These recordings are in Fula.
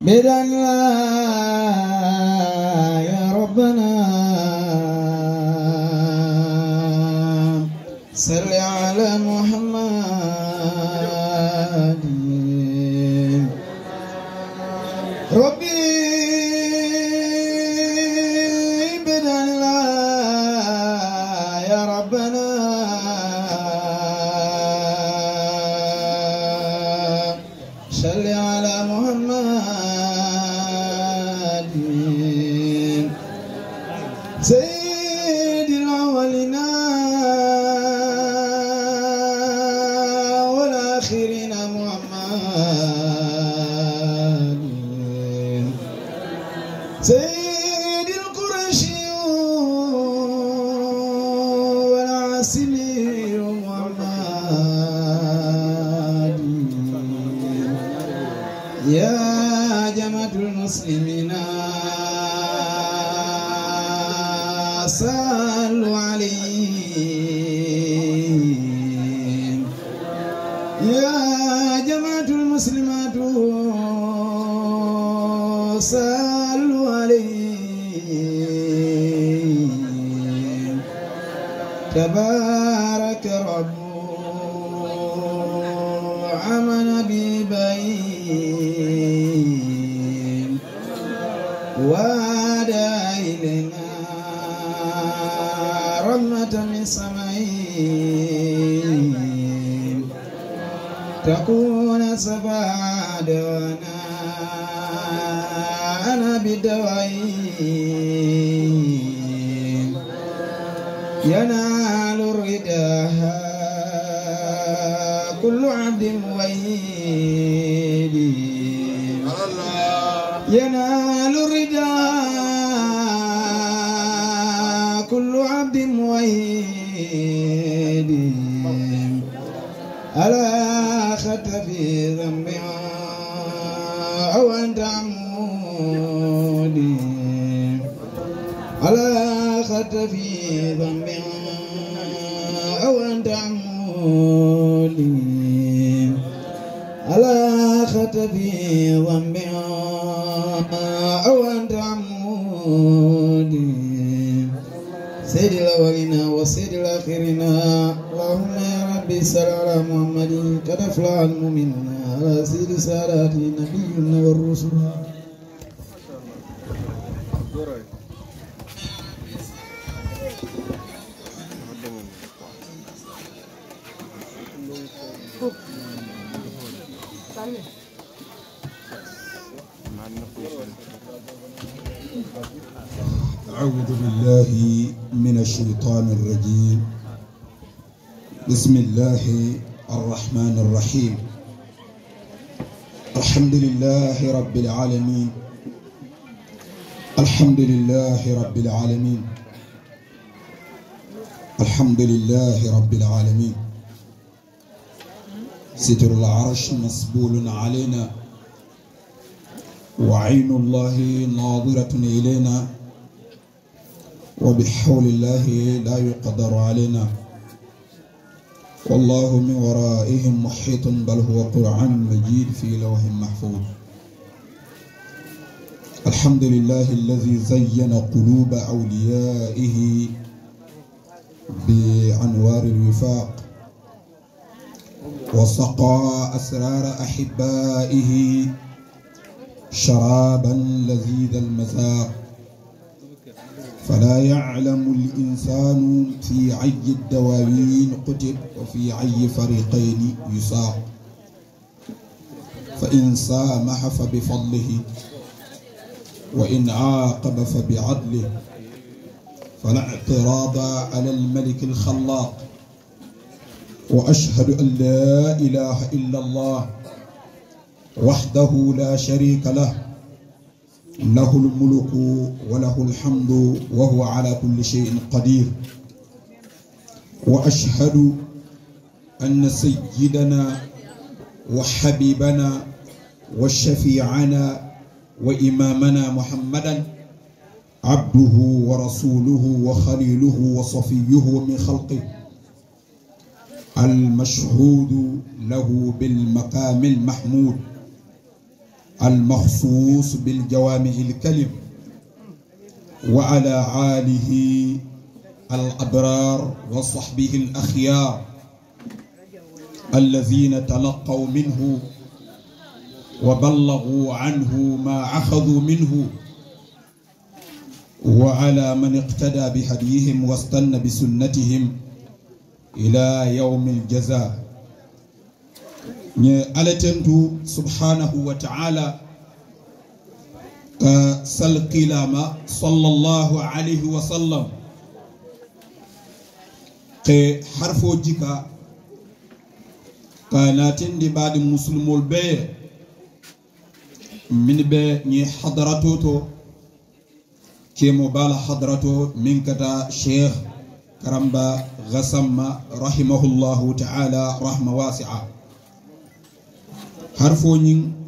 بدنا يا ربنا صل على محمد ربي بدنا يا ربنا صل على محمد سيد الأولين والآخرين محمد سيد القرشي والعاسلي محمد يا جماعة المسلمين صلوا عليه يا جماعة المسلمات صلوا عليه تبارك رب عمن ببين وادى إلينا رحمة من سمائهم تكون سبادنا أنا بدوائهم ينال الرداء كل عبد موحد ينال الرداء كل عبد موحد ألا أخذت في ذنبي أو أنت عمودي ألا أخذت في ذنبي أو أنت عمودي ألا أخذت في ذنبي أو أنت عمودي سيد الأولين وسيد الآخرين اللهم يا ربي صل على محمد قد أفلح المؤمنون على سيد سادات نبينا والرسل أعوذ بالله من الشيطان الرجيم بسم الله الرحمن الرحيم الحمد لله رب العالمين الحمد لله رب العالمين الحمد لله رب العالمين ستر العرش مسبول علينا وعين الله ناظرة إلينا وبحول الله لا يقدر علينا والله من ورائهم محيط بل هو قرآن مجيد في لوح محفوظ الحمد لله الذي زين قلوب أوليائه بأنوار الوفاق وسقى أسرار أحبائه شرابا لذيذ المذاق فلا يعلم الإنسان في أي الدواوين قتل وفي أي فريقين يساق فإن سامح فبفضله وإن عاقب فبعدله فلا اعتراض على الملك الخلاق وأشهد أن لا إله إلا الله وحده لا شريك له له الملك وله الحمد وهو على كل شيء قدير وأشهد أن سيدنا وحبيبنا وشفيعنا وإمامنا محمدا عبده ورسوله وخليله وصفيه من خلقه المشهود له بالمقام المحمود المخصوص بالجوامع الكلم وعلى آله الأبرار وصحبه الأخيار الذين تلقوا منه وبلغوا عنه ما أخذوا منه وعلى من اقتدى بهديهم واستنى بسنتهم إلى يوم الجزاء. ألتنتو سبحانه وتعالى سلقلama صلى الله عليه وسلم حرفو جيكا كاناتين دي بعد مسلمول بي من بي ني حضراتو كي مبال حضراتو من كتا شيخ كرمبا غسم رحمه الله تعالى رحمة واسعة حرفو نين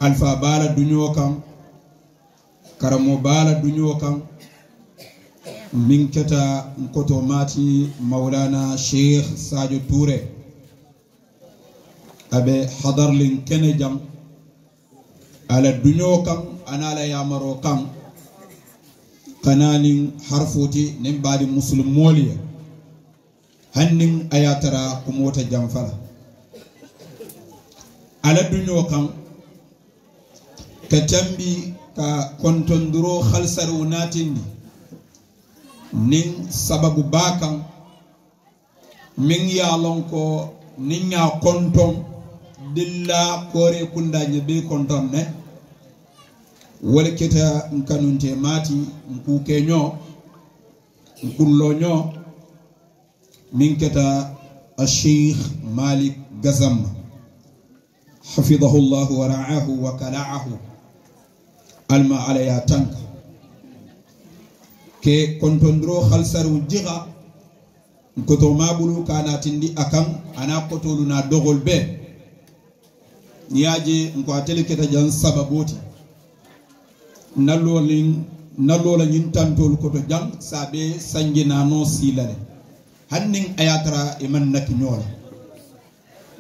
alfa bala dunyo kam karamo bala dunyo kam min keta koto mati maulana sheikh Sadio Touré abe hadarlin kene jam ala dunyo kam anala yamaro kam kananin harfoti nin badi muslim moliya hannin ayatara kumota jamfala ala dunyo kam katambi ka kontonduro khalsaru natindi nin sababu bakan min ya lonko nin ya konton dilla kore kunda nyebe konton ne wala keta kanunte mati nkuke nyo nkullo nyo min keta الشيخ مالك غزم حفظه الله ورعاه وكلعه alma alaya tanka ke kontondro khalsaru jiga koto mabulu kana tindi akam ana kotolu na dogol be niaje nko atele keta jan sababoti nalola nyin tantol koto jang sabe sanjina no silale hannin ayatara iman nak nyola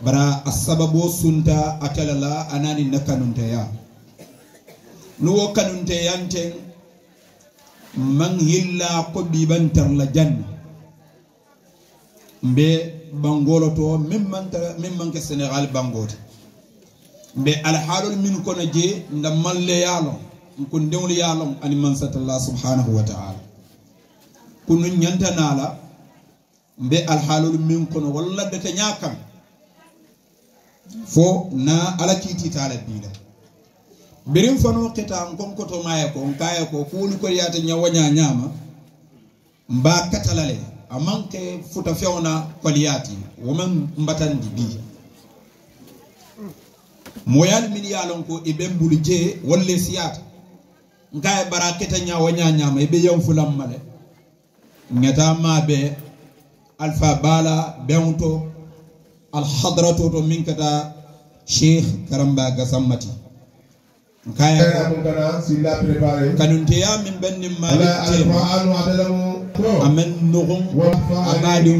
bara asbabo sunta atalala anani nakanunta ya nuwo kanunte yanten man yilla ko bibantar la janna mbe bangolo to mimman ke Senegal bangote mbe alhalul min kono je ndam malle yalo ko ndewli yalo ani man satallah subhanahu wa ta'ala kunu nyanta nala mbe alhalul min kono walla de ta nyakam fo na alakiti taala bila birim fano kita ngom ko to maye ko ngaye ko kuli ko yata nyawanya nyama mba katalale amanke futa fewna koliyati woman mbatandi bi moyal min yalon ko ibembul je wolle siyata ngaye baraketa nyawanya nyama ibe yam fulam male ngata mabe alfa bala bewnto al hadratu to min kata Sheikh Karamba Gasammati kaya kanunte ya min benni malik amen nuhum abadi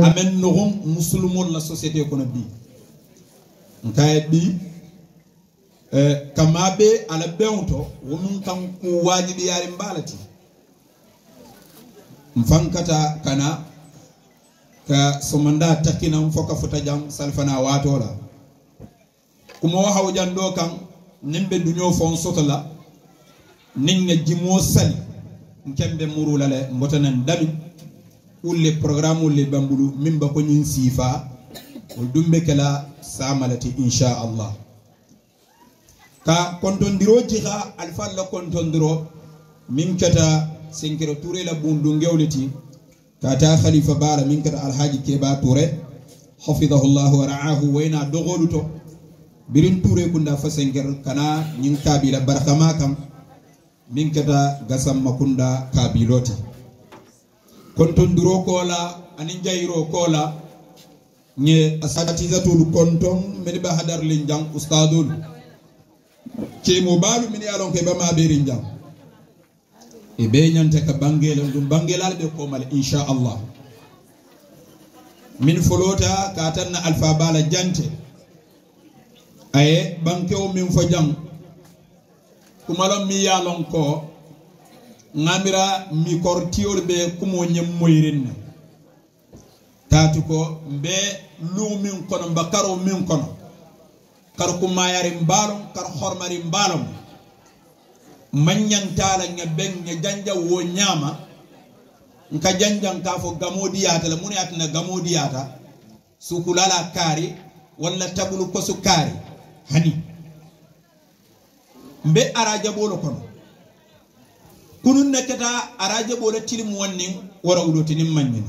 amen nuhum muslimul la société kono bi kaya bi kamabe ala bewnto womun kan ku wajibi yari mbalati mfankata kana ka somanda takina mfoka futa jam salfana watola kuma wa hawjan do kan nimbe dunyo fon sotola ninga jimo sal nkembe murula le mbotanan dabi ulle programme ulle bambulu mimba ko nyin sifa ul dumbe kala samalati insha Allah ka kontondiro jiga alfa la kontondiro min kata senkero Touré la bundu ngewleti kata khalifa bara min kata alhaji Keba Touré hafidhahullahu wa ra'ahu wayna dogoluto birin Touré kunda fasenger kana nyin kabila barakama kam min kata gasam makunda kabiloti kontondiro kola anin jayro kola nye asatizatul konton men ba hadar linjang ustadul ke mo balu min yalon ke ba ma berin jang e be nyante ka bangel dum bangelal be ko mal insha Allah min folota ka tanna alfa bala jante aye banke o min fo jang kumalo mi yalon ko ngamira mi kortiol be kumo nyem moyrin tatu ko be lu min kono bakaro min kono kar ko mayari mbalom kar hormari mbalom manyan tala nya ben nya janja wo nyama nka janjan ka fo gamodiyata la muni atna gamodiyata sukulala kari wala tabulu ko sukari hani mbe araja bolo kono kunun nekata araja bolo tilim wonni wara ulo tinim manni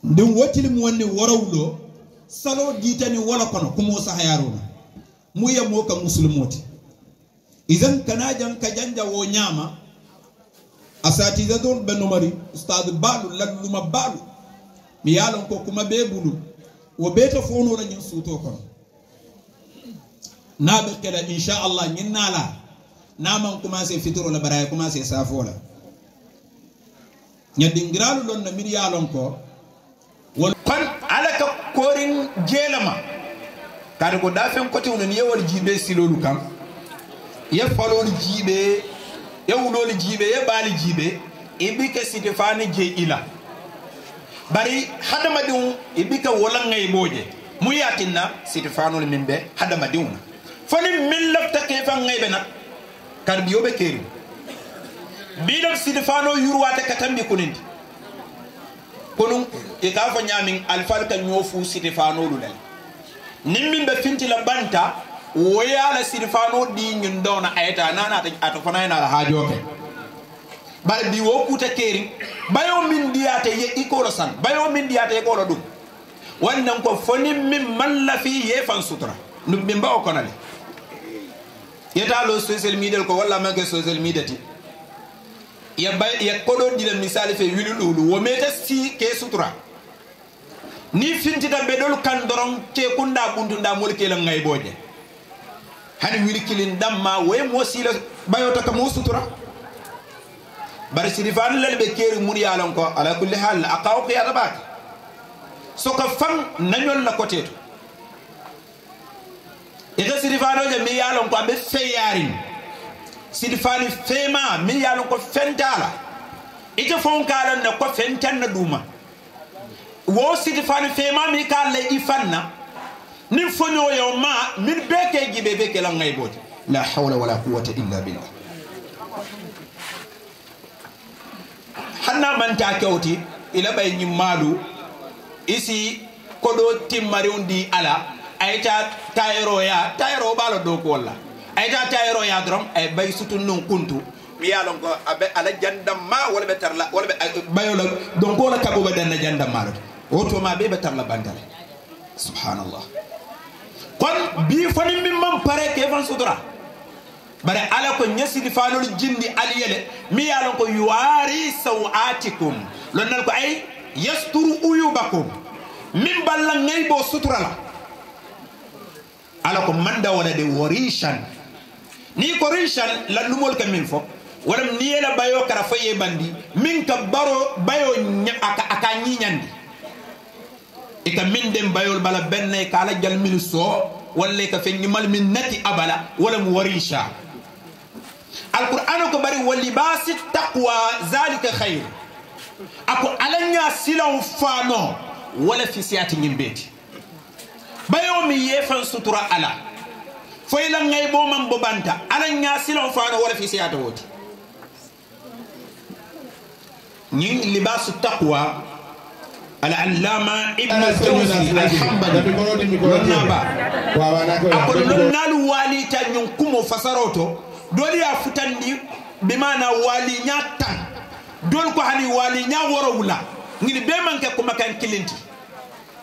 ndum wotilim wonni wara ulo salo ditani wala kono kumo sahayaruna muya moka muslimoti idan kanajan ka janja wo nyama asatizatun benumari ustad balu laduma balu mi yalon ko kuma bebulu wo beta fono la nyin suto kono nabe kala insha Allah nyinnala naman commencer fitro la baraya commencer safola nyadingralu don na mi yalon ko wal kon alaka korin jelama kada ko dafen ko tewno yewol jibe silolu kam ye falol jibe ye wulol jibe ye bali jibe ibika sitifani je ila bari hadamadun ibika wala ngay boje mu yatinna sitifanol minbe hadamadun fani min lafta kefa ngay bena kar biyo be keri bidam sitifano yurwata katambi kunindi konun e ka fa nyamin alfal kan nyofu sitifano lulal nimmin be finti la banta woya la sitifano di nyun dona ayta nana ta ato fana na la hajoke bal bi wo kuta keri bayo min diate ye ikolo san bayo min diate ye kolo dum wannan ko foni min man la fi ye fan sutra num min ba o konale yeta lo social media ko walla ma ke social media ti ya bay ya kodo dila misali fe wilulu wo meta si ke sutra ni finti da bedol kan doron ke kunda bundunda molke la ngay boje hani wili kilin damma way mo sila bayo to kam sutura bar sirifan lal be keri mun yalon ko ala kulli hal aqaw ko ya rabak so ko fam nañol la koteto e ga sirifano je mi yalon ko be feyarin sirifani fema mi yalon ko fentala ite fon kala ne ko fentan na duma wo sirifani fema mi kala ifanna nin fonyo yo ma min beke gibe beke la ngay bote la hawla wala quwwata illa billah hanna man ta kewti ila bay ñi malu isi kodo timmari undi ala ayta tayro balo do ko wala ayta tayro ya drom ay bay sutun non kuntu mi yalon ko abe ala jandam ma wala be tarla wala be bayola donc ko la kabo be dan jandam ma oto ma be tarla bandale subhanallah kon bi fani min man pare ke fan sutura bare ala ko nyasidi fanol jindi aliyele mi yalon ko yuari sawatikum lonnal ko ay yasturu uyubakum min balla ngay bo sutura la ala ko manda wala de warishan ni ko rishan la lumol ka min fo wala ni la bayo kara faye bandi min ka baro bayo aka nyandi ika min dem bayol bala benne kala jal min so wala ka fengi mal min nati abala wala warisha alquran ko bari walibasi taqwa zalika khair ako alanya silaw fano wala fi siyati nyimbeti bayo mi yefan sutura ala foyla ngay bo man bo banta alanya silaw fano wala fi siyati woti nyin libasu taqwa العلامة ابن الجوزي الحنبلي أقول نالو والي تانيون كومو فسروتو دولي أفتندي بمعنى والي نياتان دول كو هاني والي نيا ورولا نيني بيمان كما كان كلينتي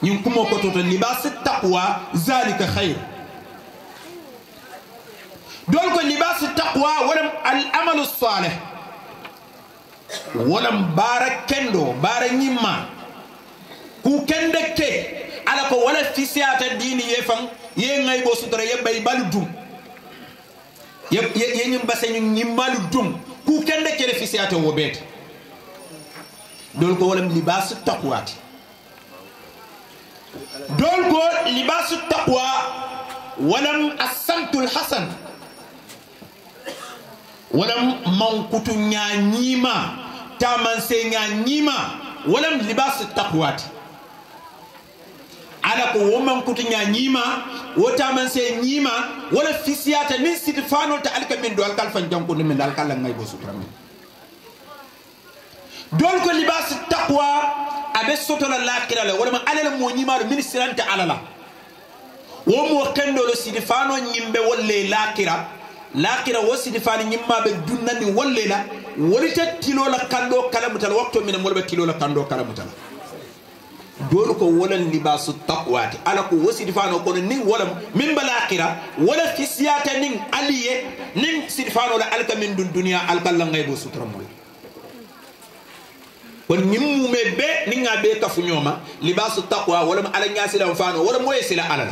نيون كومو كوتوتو لباس التقوى ذلك خير دول كو لباس التقوى ولم العمل الصالح ولم بارك كندو بارك نيما ku kende ke ala ko wala fisiata dini yefan ye ngay bo sutra ye bay baludum ye nyim basse nyim maludum ku kende ke fisiata wo bet dol ko wala libas taqwa dol ko libas taqwa ولم السمت الحسن ولم منقط نيما تامن سينيا نيما ولم لباس التقوى على كو ومن كوتنيا نيما وتامن سي نيما ولا فيسياتا من سيتفانو تالك من دول كال فنجانكو من دال كال ngay bo sutram dol ko libas taqwa abe sotola lakira la wala ma alala mo nyiima do ministrante alala wo mo kendo lo sitifano nyimbe wolle lakira wo sitifani nyimma be dunnani wolle la wolita tilo la kando kala mutal wakto min mo be tilo la kando kala mutal dol ko wolan libasu taqwati ala ko wosi difano kono nin wala min balakira wala fisiyata nin aliye nin sidfano la alka min dunya alkalla ngay bo sutra mol kon nimmu me be ninga be kafu nyoma libasu taqwa wala ala nyasi la fano wala moy sila ala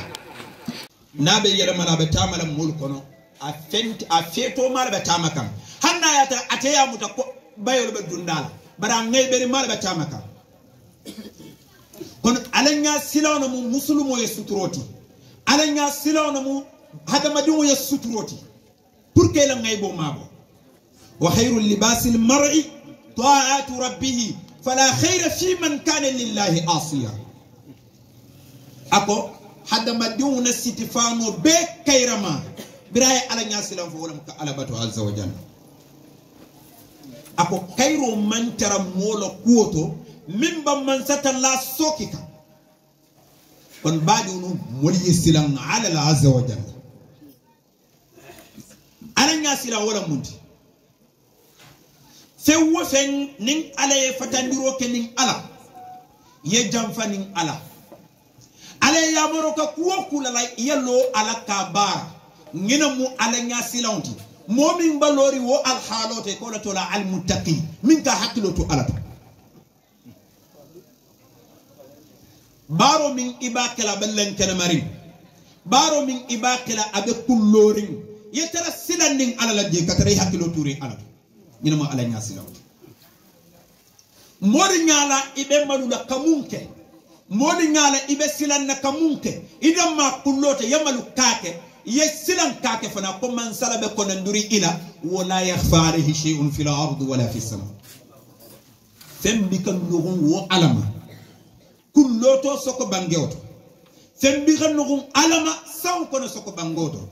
nabe yela mala be tamala mol kono a feto mala be tamakam hanna yata ateya mutako bayol be dundala bara ngay be mala be tamakam kono alanya silawna mu musulumo ye suturoti alanya silawna mu hadamadiwo ye suturoti pour que la ngay bo mabo wa khairul libasil mar'i ta'atu rabbih fala khayra fi man kana lillahi asiya ako hadamadiwo na sitifano be kayrama biray alanya silaw fo wala ka alabatu azza wa jalla ako kayro man tara molo kuoto mimba man satan la sokika kon baadunu wali silan ala la azza wa jalla alanya sila wala mundi fe wo fen nin ala ye fatandiro ke nin ala ye jamfa nin ala ya moroka kuwa kula la yello ala kabara ngina mu alanya silanti momin balori wo al halote ko la tola al muttaqi min ka hakilotu ala baro min ibakela bellen kana marim baro min ibakela abe kullorin yetara silandin ala la je katare hakilo turi ala nyina mo ala nya silaw modi nyala ibe malula kamunke modi nyala ibe silanna kamunke idam ma kullote yamalu kake yesilan kake fana ko man salabe konanduri ila wala yakhfa alayhi shay'un fil ardi wala fis sama fembi kan lugun wo alama kulloto soko bangeoto fembi xanugum alama saw kono soko bangoto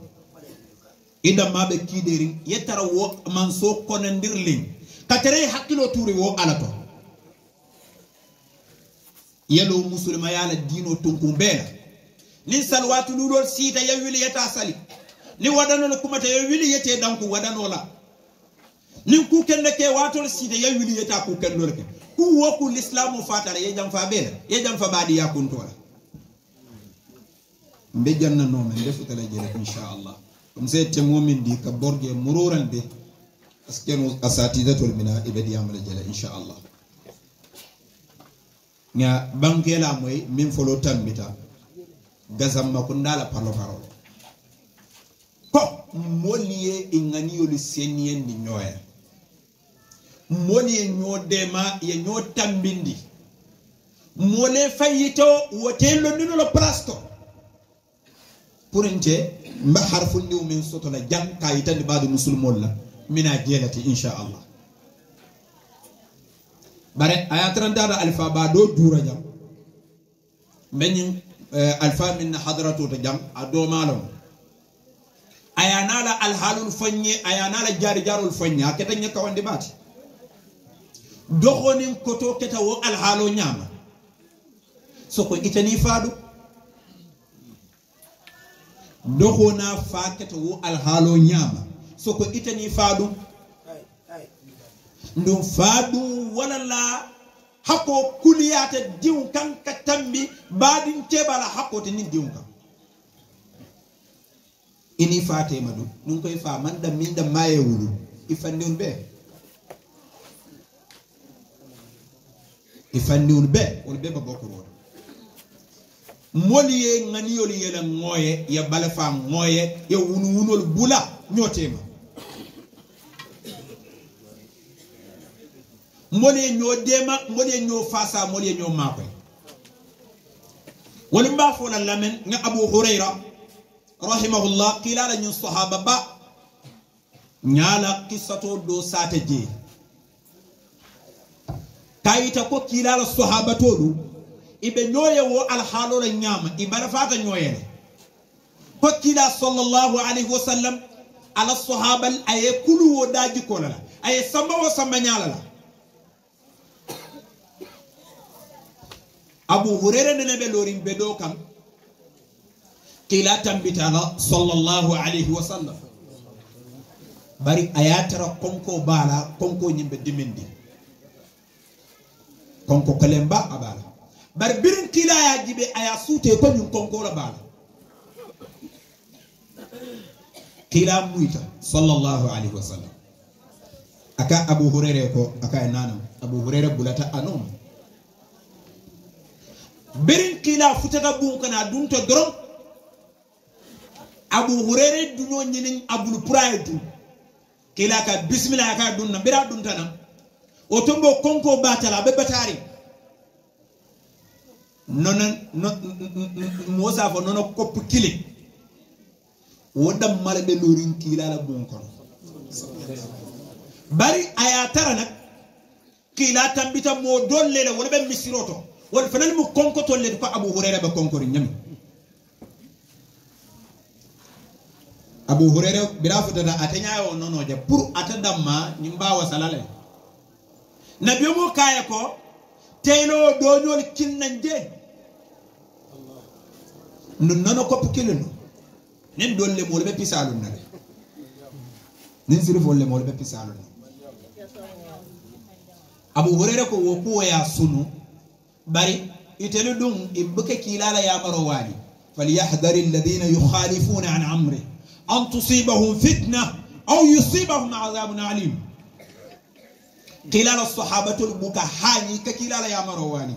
ida mabe kideri yetara wo man so konandirling katere hakilo turi wo alato yelo musulma yala dino tunkumbela ni salwatu lulol sita yawili yeta sali ni wadano no kumata yawili yete danku wadano la ni ku kende ke watol sita yawili yeta ku kendo ke ku woku l'islamu fatara ye jam fa bela ye jam fa badi yakuntola mbe janna no men defu tala jere inshallah comme c'est te momin di ka borge mururan be askenu asatidatul mina ibadi amala jere inshallah nya bankela moy min folo tambita gazam makundala parlo parole ko moliye ingani yolu senien ni nyoya moli ye nyodema ye nyotambindi mole fayito wotelo nino lo plasto pour nje mba harfu ndiw min soto la jang kayitande baadu musulmol la mina jelati insha Allah bare aya 30 alfa ba do dura jam benin alfa min hadratu to jam ado malum ayana la alhalul fanye ayana la jari jarul fanya keta nyaka wande bati doxonin koto keta wo alhalo nyama soko itani fadu doxona fa keta wo alhalo nyama soko itani fadu ndum fadu wala la hako kuliyata diw kan katambi badin tebala hako tinin diw kan ini fate madu nun koy fa man da min da maye wulu ifandun be ifandun be wol be ba bokoro moliye ngani yoli yela ngoye ya balafa ngoye ya wunu wunol bula nyotema moliye nyodema moliye nyo fasa moliye nyo makoy wol mba fo la lamen nga Abu Hurayra rahimahullah qila la sahaba ba nyala qissato do sata je kayita ko qila la sahaba to du ibe nyoye wo al halola nyama ibara fata nyoyele ko qila sallallahu alaihi wasallam ala sahaba ay kulu wo daji ko la ay samba wo samba nyala la Abu Hurairah ne be lorin be do kam qila tambitala sallallahu alaihi wasallam bari ayatara konko bala konko nyimbe dimindi konko kalemba abala bari birin qila ya jibe aya sute ko nyum konko la bala qila muita sallallahu alaihi wasallam aka Abu Hurairah ko aka nanam Abu Hurairah bulata anom birin qila futata bun kana dunto dorom Abu Hurairah duno nyinin abul praidu qila ka bismillah ka dunna bira duntana o tombo konko batala be batari non mosa fo non kopp kili wodam mala be lorin qila la bun kono bari ayatara nak qila tambita mo dolle la wala be misiroto wal fanal mu konko tolle ko Abu Hurairah be konkori nyami Abu Hurairah birafuta da atanya o nono je pour atadamma nyimba wasalale nabi mo kaya ko teylo do nyol kinnanje nono ko pukilino nen dolle mo be pisalun nale nen sirfo le mo be pisalun Abu Hurairah ko wo ko ya sunu bari itelu dum ibke kilala ya maro wali falyahdharil ladina yukhalifuna an amri an tusibahum fitna aw yusibahum adhabun alim kilala sahabatu buka hani ka kilala ya maro wali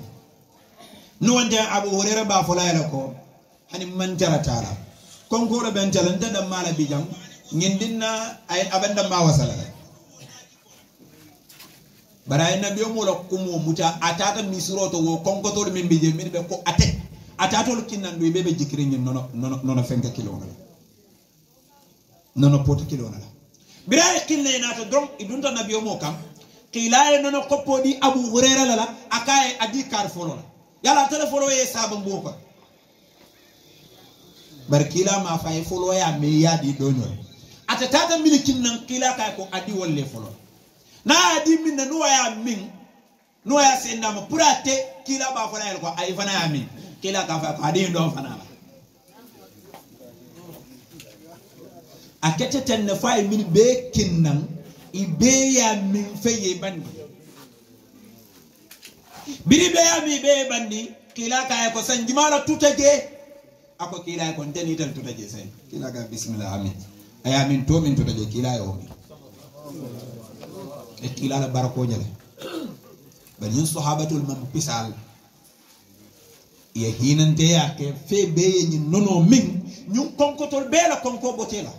no wande Abu Hurairah ba fola yala ko hani man jaratala konkoro ben talanta da mala bijam ngindinna ay abanda ma wasala bara nabi mo la kumo muta atata misroto wo konkoto min bije min be ko ate atato kinan do bebe jikri nyen nono 5 kilo nono pot kilo na bira kinne na to drom idunta nabi mo kam qila nono kopodi Abu Hurairah la akaye adi kar folo yala telefono ye saba mboko bar kila ma fay folo ya me yadi donyo atata milikin nan qila kay ko adi wolle folo na adi min na nuwa min nuwa ya senda ma purate kila ba fana ko ay fana ya min kila ka fa adi ndo fana la akete ten na fay min be kinnan ibe ya min feye bandi biri be ya mi be bandi kila ka ko sanjimala tutaje ako kila ko teni tan tutaje sen kila ka bismillah amin aya min to min tutaje kila yo mi e kila la barako jale bal yin sahabatul man pisal ye hinante ya ke fe be ni nono min nyun konkotol be la konko botela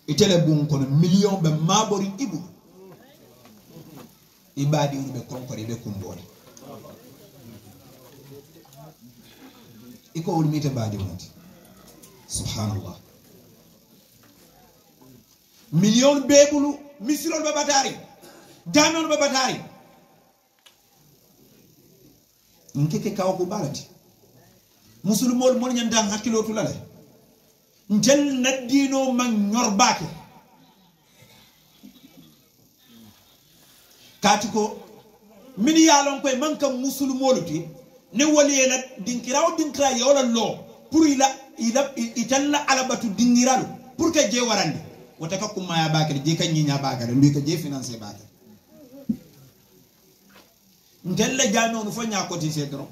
itele bun kono million be mabori ibu ibadi be konkori be kumbole iko ulmite badi wonti subhanallah million bebulu misilol be batari danon be batari nkeke kaw ko balati musulmol mon nyanda hakilo tulale njel nadino man nyorbake katiko min yalon koy man kam musulmoluti ne waliyela dinkira yola lo pour ila italla alabatu dingiralu pour que je warande wotaka kuma ya bakari je kan nyinya bakari mbi ka je financer bakari ndella jano no fanya ko ti sedro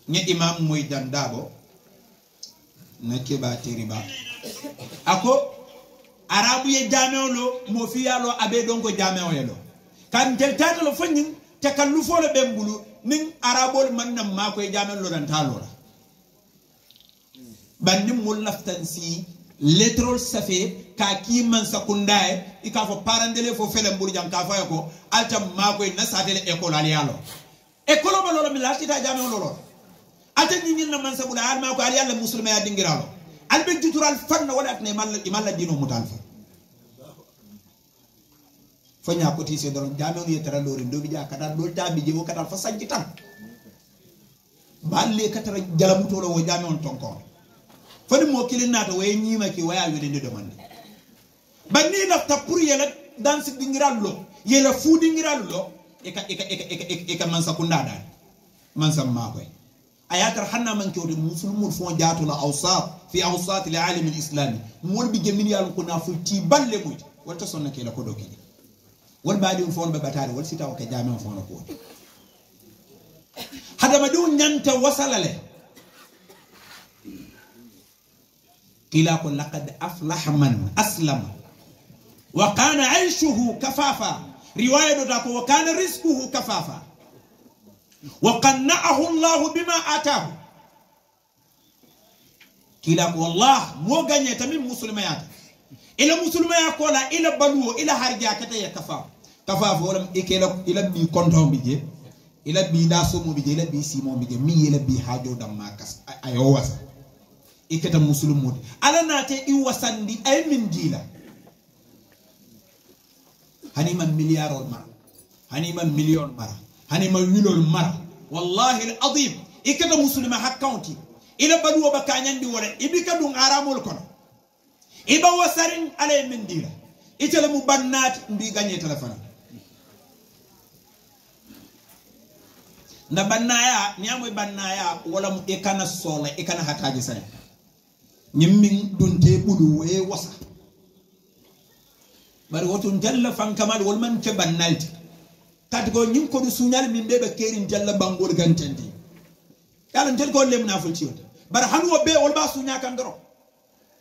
nye imam moy dandabo na keba teriba ako arabu ye jameo lo mo fiyalo abe donko jameo yelo kan tel tata lo fanyin takallufo le bembulu nin arabol man nam mako e jameo lo dan talo la bandi mul naftansi letrol safe ka ki man sakundae ikafo parandele fo fele mburu jam ka fa ko alta mako e nasatele école ali yalo école ba lolo mi lati ta jameo lolo atani nyinna man sabula alma ko ali yalla muslima ya dingiralo albe jutural fanna wala atne imalla dino mutalfa fanya ko ti se don jame on yetara lori ndobi ja kadar dol tabi je wo kadar fa sanji tan balle katara jalamuto lo wo jame on tonkon fani mo kilin nata way nyima ki waya yode ndo demande banni lafta pour yela dans dingiralo yela fu dingiralo eka mansa kunda dal mansa makoy ayatar hanna man kewde muslimul fon jaatula awsat fi awsat al-alam al-islami mol bi gemin yalla ko na fulti balle muyti walta sonna ke la ko doki wal baadi fon be batari wal sitaw ka jami fon ko hada ma dun nyanta wasalale qila ko laqad aflaha man aslama wa kana 'ayshuhu kafafa riwaya do ko wa kana rizquhu kafafa وقنعه الله بما آتاه كلا والله مو غني تمام مسلمات إلى مسلمات كولا إلى بلو إلى هرجع كتير كفا فولم إكلا إلى بي كونتهم بيجي إلى بي داسوم بيجي إلى بي سيمون بيجي مي إلى بي حاجو دماكس أيوة إكتا مسلمون على ناتي إيوساندي أي من جيلا هني من مليار مرة هني من مليون مرة hani ma wilol mara wallahi al-azim ikata muslima hakkaunti ila badu ba kanyandi wala ibika dun aramul kono iba wasarin alay min dira itale mu bannat mbi gagné telefona na bannaya nyamoy bannaya wala mu ikana sola ikana hataji sane nyimmin dun te bulu we wasa bari wotun jalla fan kamal wal man ke bannalti tati ko ñing ko du suñal min bebe kerin jalla bangol gantandi yalla tel ko lem na ful ci yote bar hanu be wol ba suña kan doro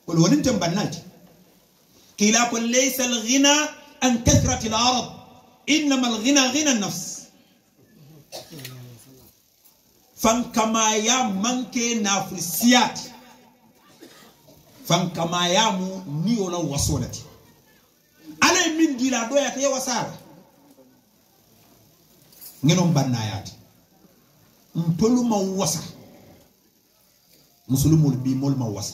wol wonin tem bannati kila ko laysa al ghina an kathrati al arad inma al ghina ghina an nafs fan kama ya manke na ful siyat fan kama ya mu ni wala wasolati ale min dila doya te wasara ngenom bannayati mpolu ma wasa musulumul bi mol ma wasa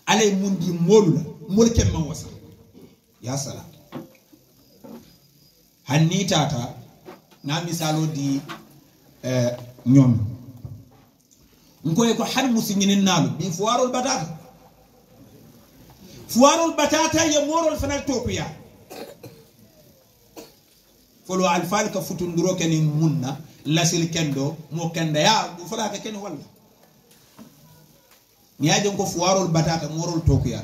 ale mundi molula mol kem ma wasa ya sala hanni tata na misalo di ñom ngoy ko har musignin nalu bi fuwarul batata ya morol fanal topiya folo alfal ka futunduro ken munna lasil kendo mo kenda ya du fala ka ken walla niaje ko fuwarol batata morol tokuya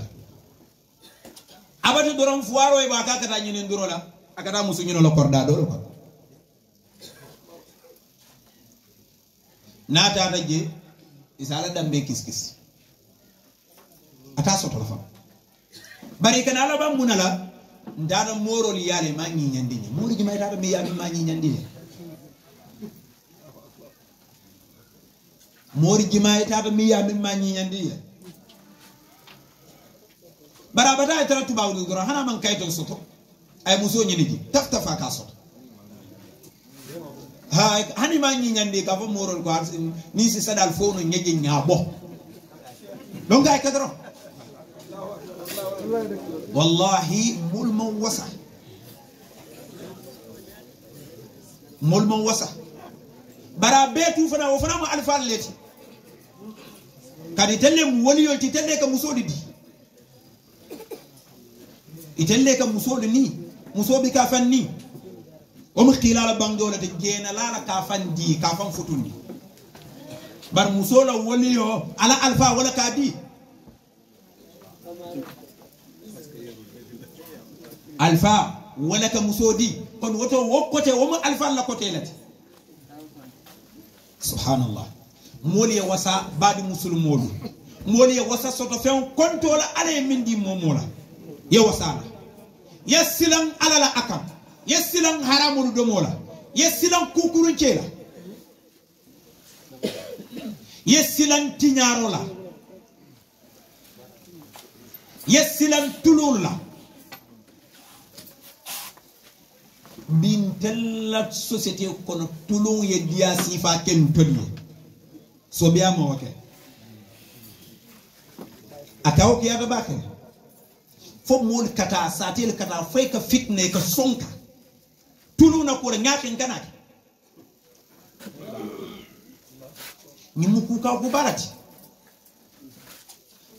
abata dorom fuwaro e ba ka kata nyine nduro la akata musu nyino la korda do ko nata daje isala dambe kiskis ata soto la fam bari kana ala ba munala ndana morol yale ma nyi nyandini mori jima tata mi yami ma nyi nyandini mori jima tata mi yami ma nyi nyandini bara bata tara tubaw du gro hana man kayto soto ay muso nyini ji taftafa ka soto ha hani ma nyi nyandi ka fo morol ko ni si sadal fo no nyeje nyabo donc ay kadro wallahi mulman wasa bara betu fana wo fana mo alfal leti kadi telle mu woni yolti telle ka musodi di itelle ka musodi ni musobi ka fanni o mu khilala bangola de jena la ka fandi ka fan futundi bar musola woni yo ala alfa wala ka di alfa wala ka musodi kon woto wokote wo alfa la kote lati subhanallah moli wasa badi musulmolu moli wasa soto fen konto la ale mindi momola ye wasala yesilan alala akam yesilan haramul domola yesilan kukurun cela yesilan tinyarola yesilan tulula bin tella société kono tulon ye dia sifa ken tolli so biya mo wake ataw ki yaga bakene fo mol kata satel kata fay ka fitne ka sonka tuluna ko ngaken kanaki ni muku ka ko barati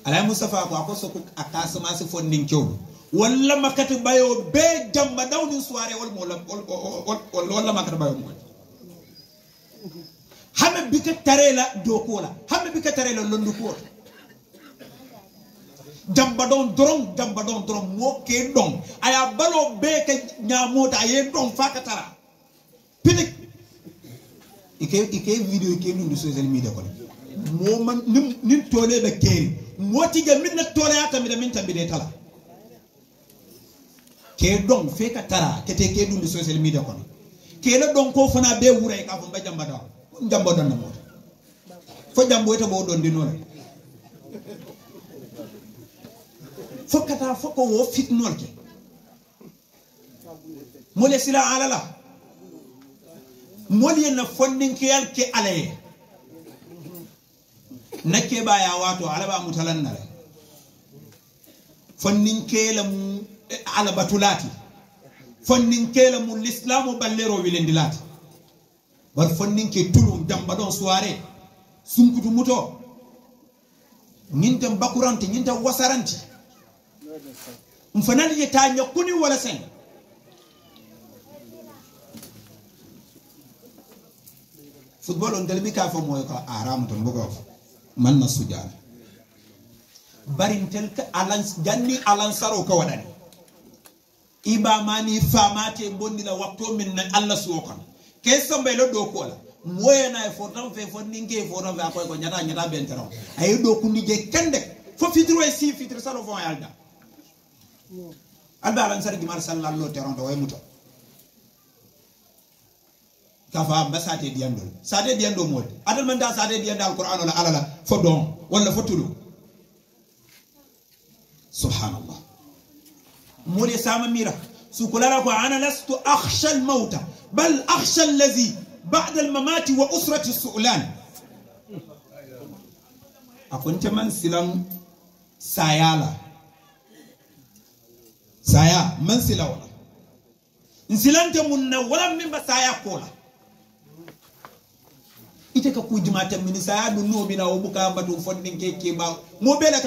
ala mustafa ko akoso ko akasama se fondin ciow walla makati bayo be jamba dawni soirée wala makati bayo mo hambe bika tarela do kola hambe bika tarela londu ko jamba don dron mo ke don aya balo be ka nyamota ye don fakatara pinik ike video ike ndu social media ko mo man nim tole be keri moti ga minna tole ata mi da min tambide tala ke don fe ka tara kete ke ndu social media ko ke la don ko fana be wuray ka fo ba jamba don na mo fo jambo eta bo don dinole fokata foko wo fitnol ke mole sila alala mole na fondin ke yal ke alaye nakke baya wato alaba mutalan nare fondin ke la mu ala batulati fondin ke la mu l'islamu ballero wilendilati bar fondin ke tulu jamba don soirée sunkutu muto nyintam bakuranti nyintam wasaranti mfanani yetanya kuni wala sen football on dalbi ka fo moy ko aram to mbogo man na sujana barin tel ka alans janni alansaro ko wadani iba mani famate bondila wakto min na Allah suwokon ke sombe lo do ko la moye na e fotam fe fondinge fotam fa ko nyata bentero ay do kundi je kende fo fitro e si fitro salo fo yalda alba lan sar gimar sallallahu teron do way muto kafa basate diandol sade diando mod adal man da sade diandal qur'an wala alala fo don wala fo tulu subhanallah mole sama mira su kulala ko ana lastu akhsha al mauta bal akhsha allazi ba'da al mamati wa usrati su'lan akunte man silam sayala saya man sila wala nsilante munna wala mimba saya kola ite ka kujimata min saya du no bina obuka batu fondin keke ba mo bela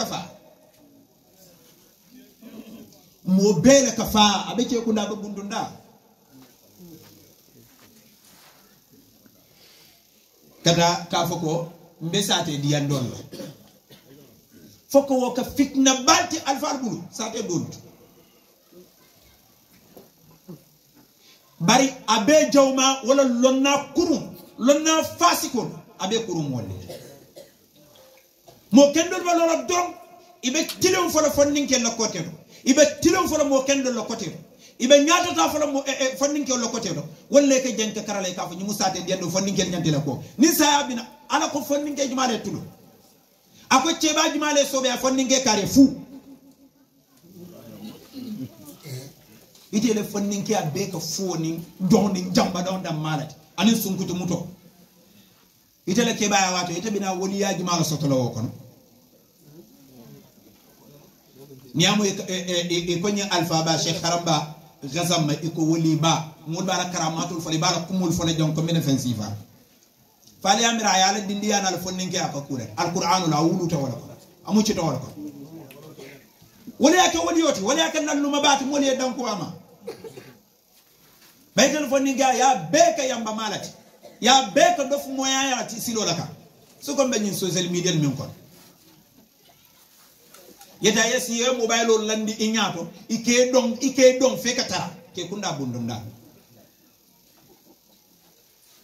kafa abeke kunda ba bundunda kada ka foko mbesate diandol foko woka fitna balti alfar bulu sate dolut bari abe jawma wala lonna fasikon abe kurum wolle mo kendol balora don ibe tilon fo la fondinke la côté do ibe tilon fo la mo kendol la côté do ibe nyaata ta fo la mo fondinke la côté do wolle ke jenke karale ka fo nyi musate diendo fondinke nyante la ko ni saya bina ala ko fondinke jumale tulo ako ceba jumale sobe fondinke kare fu ite le fondinke abe ka foni doni jamba don dam malati anin sunkutu muto ite le kebaya wato ite bina woliya jumala sotolo kono niamu e konye alfa ba sheikh haramba gazam iko woli ba mo bara karamatul fali bara kumul fali jon ko mena fensifa fali amira yalla dindiya na le fondinke akakure alquran la wuluta wala ko amu ci to wala ko woliya ke woliyoti woliya ke nan luma baati moliye danko ama baytel fondinke ya beka yamba malati ya beka dof moya ya ti silo laka so ko benyin social media min kon yeta yesi e mobile o landi inyato ike don fekata ke kunda bundunda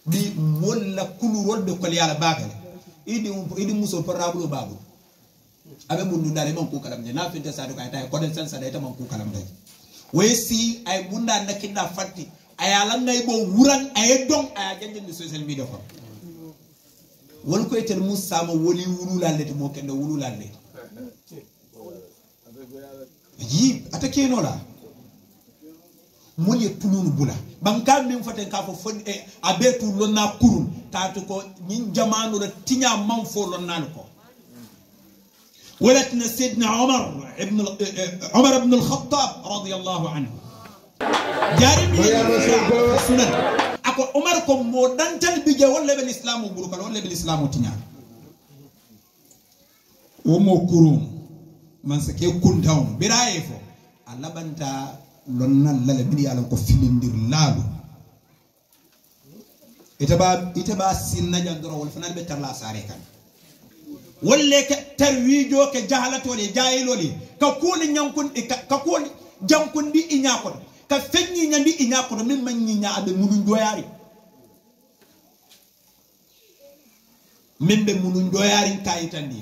di molla kulurol be ko yala bagale idi muso parablo babu abe bundunda le man ko kalam je na finte sa do kay tay ko den sen sa day tam ko kalam day wesi ay bunda nakinda fatti ayala ngay bo wuran ay don ay jande social media ko won ko etel musa ma woli wululal leti mo kende wululal leti yi atake no la moli tulunu bula banka min foten ka fo fon e abetu lonna kurun taatu ko nyin jamanu la tinya man fo lonna ko ولكن سيدنا عمر بن الخطاب رضي الله عنه جاري سنن اكو عمر كو مو دانتال بيجا ولا بالاسلام بروكال ولا بالاسلام تينيا ومو كروم man sake kuntaw biraye fo alla banta lonna lala bidi yalla ko filindir lalu itaba sinna jandoro wal fanan be tarla sare kan wolle ke tarwijo ke jahalato le jayiloli ka kuni nyankun ka kuni jankun di inyako ka fenni nyandi inyako min man nyinya abe munun doyari membe munun doyari kayitandi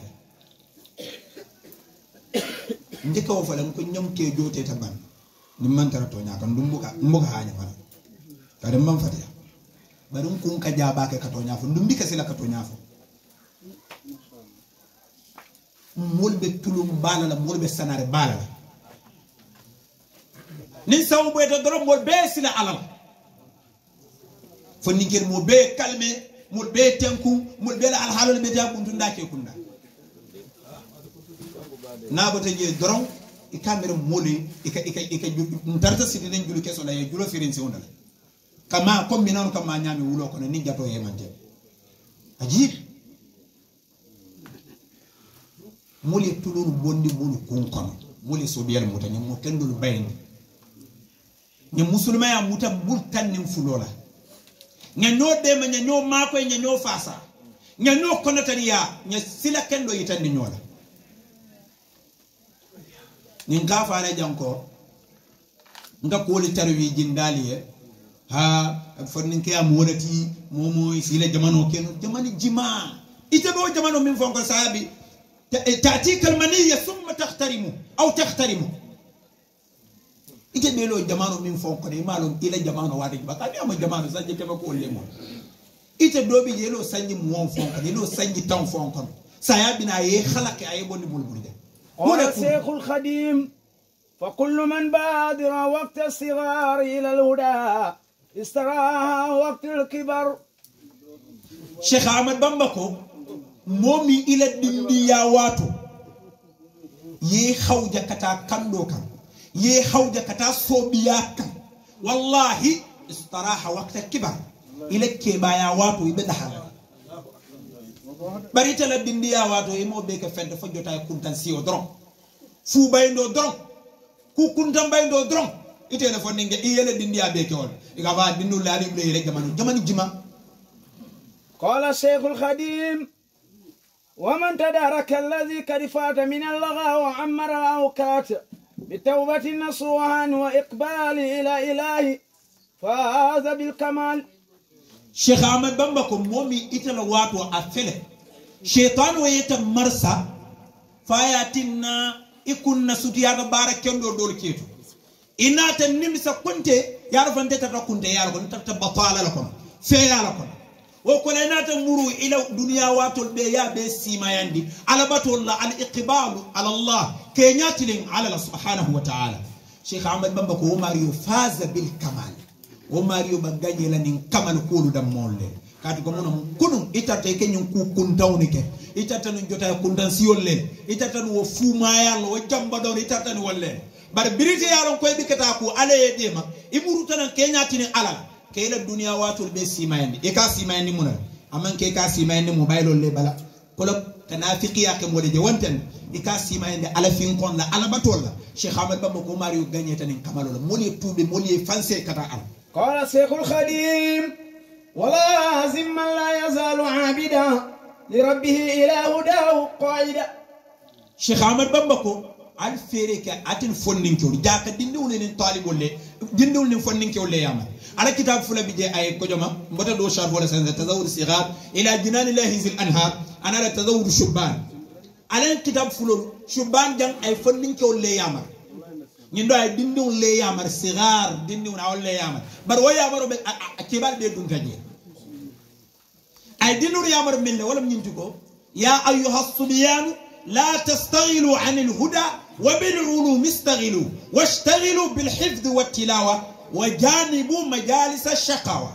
ndika wo falam ko nyamke jote ta ban ni man tara to nyaka ndumbuka hanya fana kare man fatiya barum kun ka jaba ke ka to nyafo ndumbi ka sila ka to nyafo molbe tulum bala la molbe sanare bala la nin sawu boy to doro molbe sila alal fo ninker mo be kalme molbe tenku molbe la alhalol be ta kuntu ndake kunda na bata je doron e camera moli ika ntarta sidi den julu keso la ye julo firense ondala kama comme minanu kama nyami wulo ko ni jato yemante ajib moli tulul bondi mulu kun kono moli sobiyal muta ni mo kendul bayni ni musulma ya muta bultan ni fulola nya no de ma nya no mako nya no fasa nya no konatariya nya sila kendo yitandi nyola ninka faala janko nga koli tarwi jindaliye ha fonninke am wonati momo sila jamano ken jamani jima itabo jamano min fonko sabi ta'tika almaniyya thumma tahtarimu aw tahtarimu ite belo jamano min fonko de malum ila jamano wadi bakati am jamano sanje kema ko lemo ite dobi yelo sanji mo fonko yelo sanji tan fonko sayabina ye khalaqi ay bonni bulbulde قال شيخ الخديم فكل من بادر وقت الصغار إلى الهدى استراها وقت الكبر شيخ أحمد بامبكو مومي إلى الدنيا واتو يخوجة كتا كندوكا يخوجة كتا صوبياكا والله استراها وقت الكبر إلى كبايا واتو يبدحها barita la bindiya wato e mo be ka fende fo jota kuntan siyo dron fu bayndo dron ku kuntan bayndo dron ite na fo ninge iyele bindiya be ke won iga ba bindu la ni ble rek jamani jima قال الشيخ الخديم ومن تدارك الذي قد فات من اللغى وعمر الأوقات بتوبة نصوحا وإقبال إلى إله فاز بالكمال شيخ أحمد بامبكو مومي إتلا واتو أفله شيطان ويتا مرسا فاياتنا إكونا سوتيانا باركندو دول كيتو إنا تنمسا كنت يعرف أن تتتا كنت يعرف أن تتتا بطالة لكم فيا لكم وكل إنا تمروا إلى دنيا واتو البيا بسيما يندي على بطول الله على إقبال على الله كينياتلين على الله سبحانه وتعالى شيخ أحمد بامبكو وماريو فاز بالكمال وماريو بغاني لانين كمال كولو دام مولé kati ko mono kunum itata ke nyum ku kuntawni ke itata no jota kuntan siyolle itata no fuma yalla o jamba do itata no wolle bar birite yaron koy bi kata ku ale dema iburu tan ke nyatini alal ke la dunya watul be simayandi e ka simayandi munal aman ke ka simayandi mobile le bala ko la tanafiqiya ke mole je wonten e ka simayandi ala fin kon la ala batol la cheikh ahmed bamba ko mario gagné tan kamalo la moli toube moli fanse kata al قال شيخ الخديم ولازم من لا يزال عابدا لربه إلى هداه قاعدا شيخ أحمد بامبكو الفيريكا أتن فننكو جاك ديندولين طالب ولا ديندولين فننكو ولا ياما على كتاب فلا بيجي أي كجما متى دو شهر ولا سنة تزور الصغار إلى جنان الله ذي الأنهار أنا لا تزور الشبان على كتاب فلو شبان جان أي فننكو ولا ياما ñindo ay dindiw le yamar sigar dindiw na wala yamar bar wo yamaro be akibal be dun gaje ay dindiw yamar mel wala ñinti ko ya ayyuha as-subyan la tastaghilu 'an al-huda wa bil ulum istaghilu washtaghilu bil hifdh wat tilawa وجانبوا مجالس الشقاوة.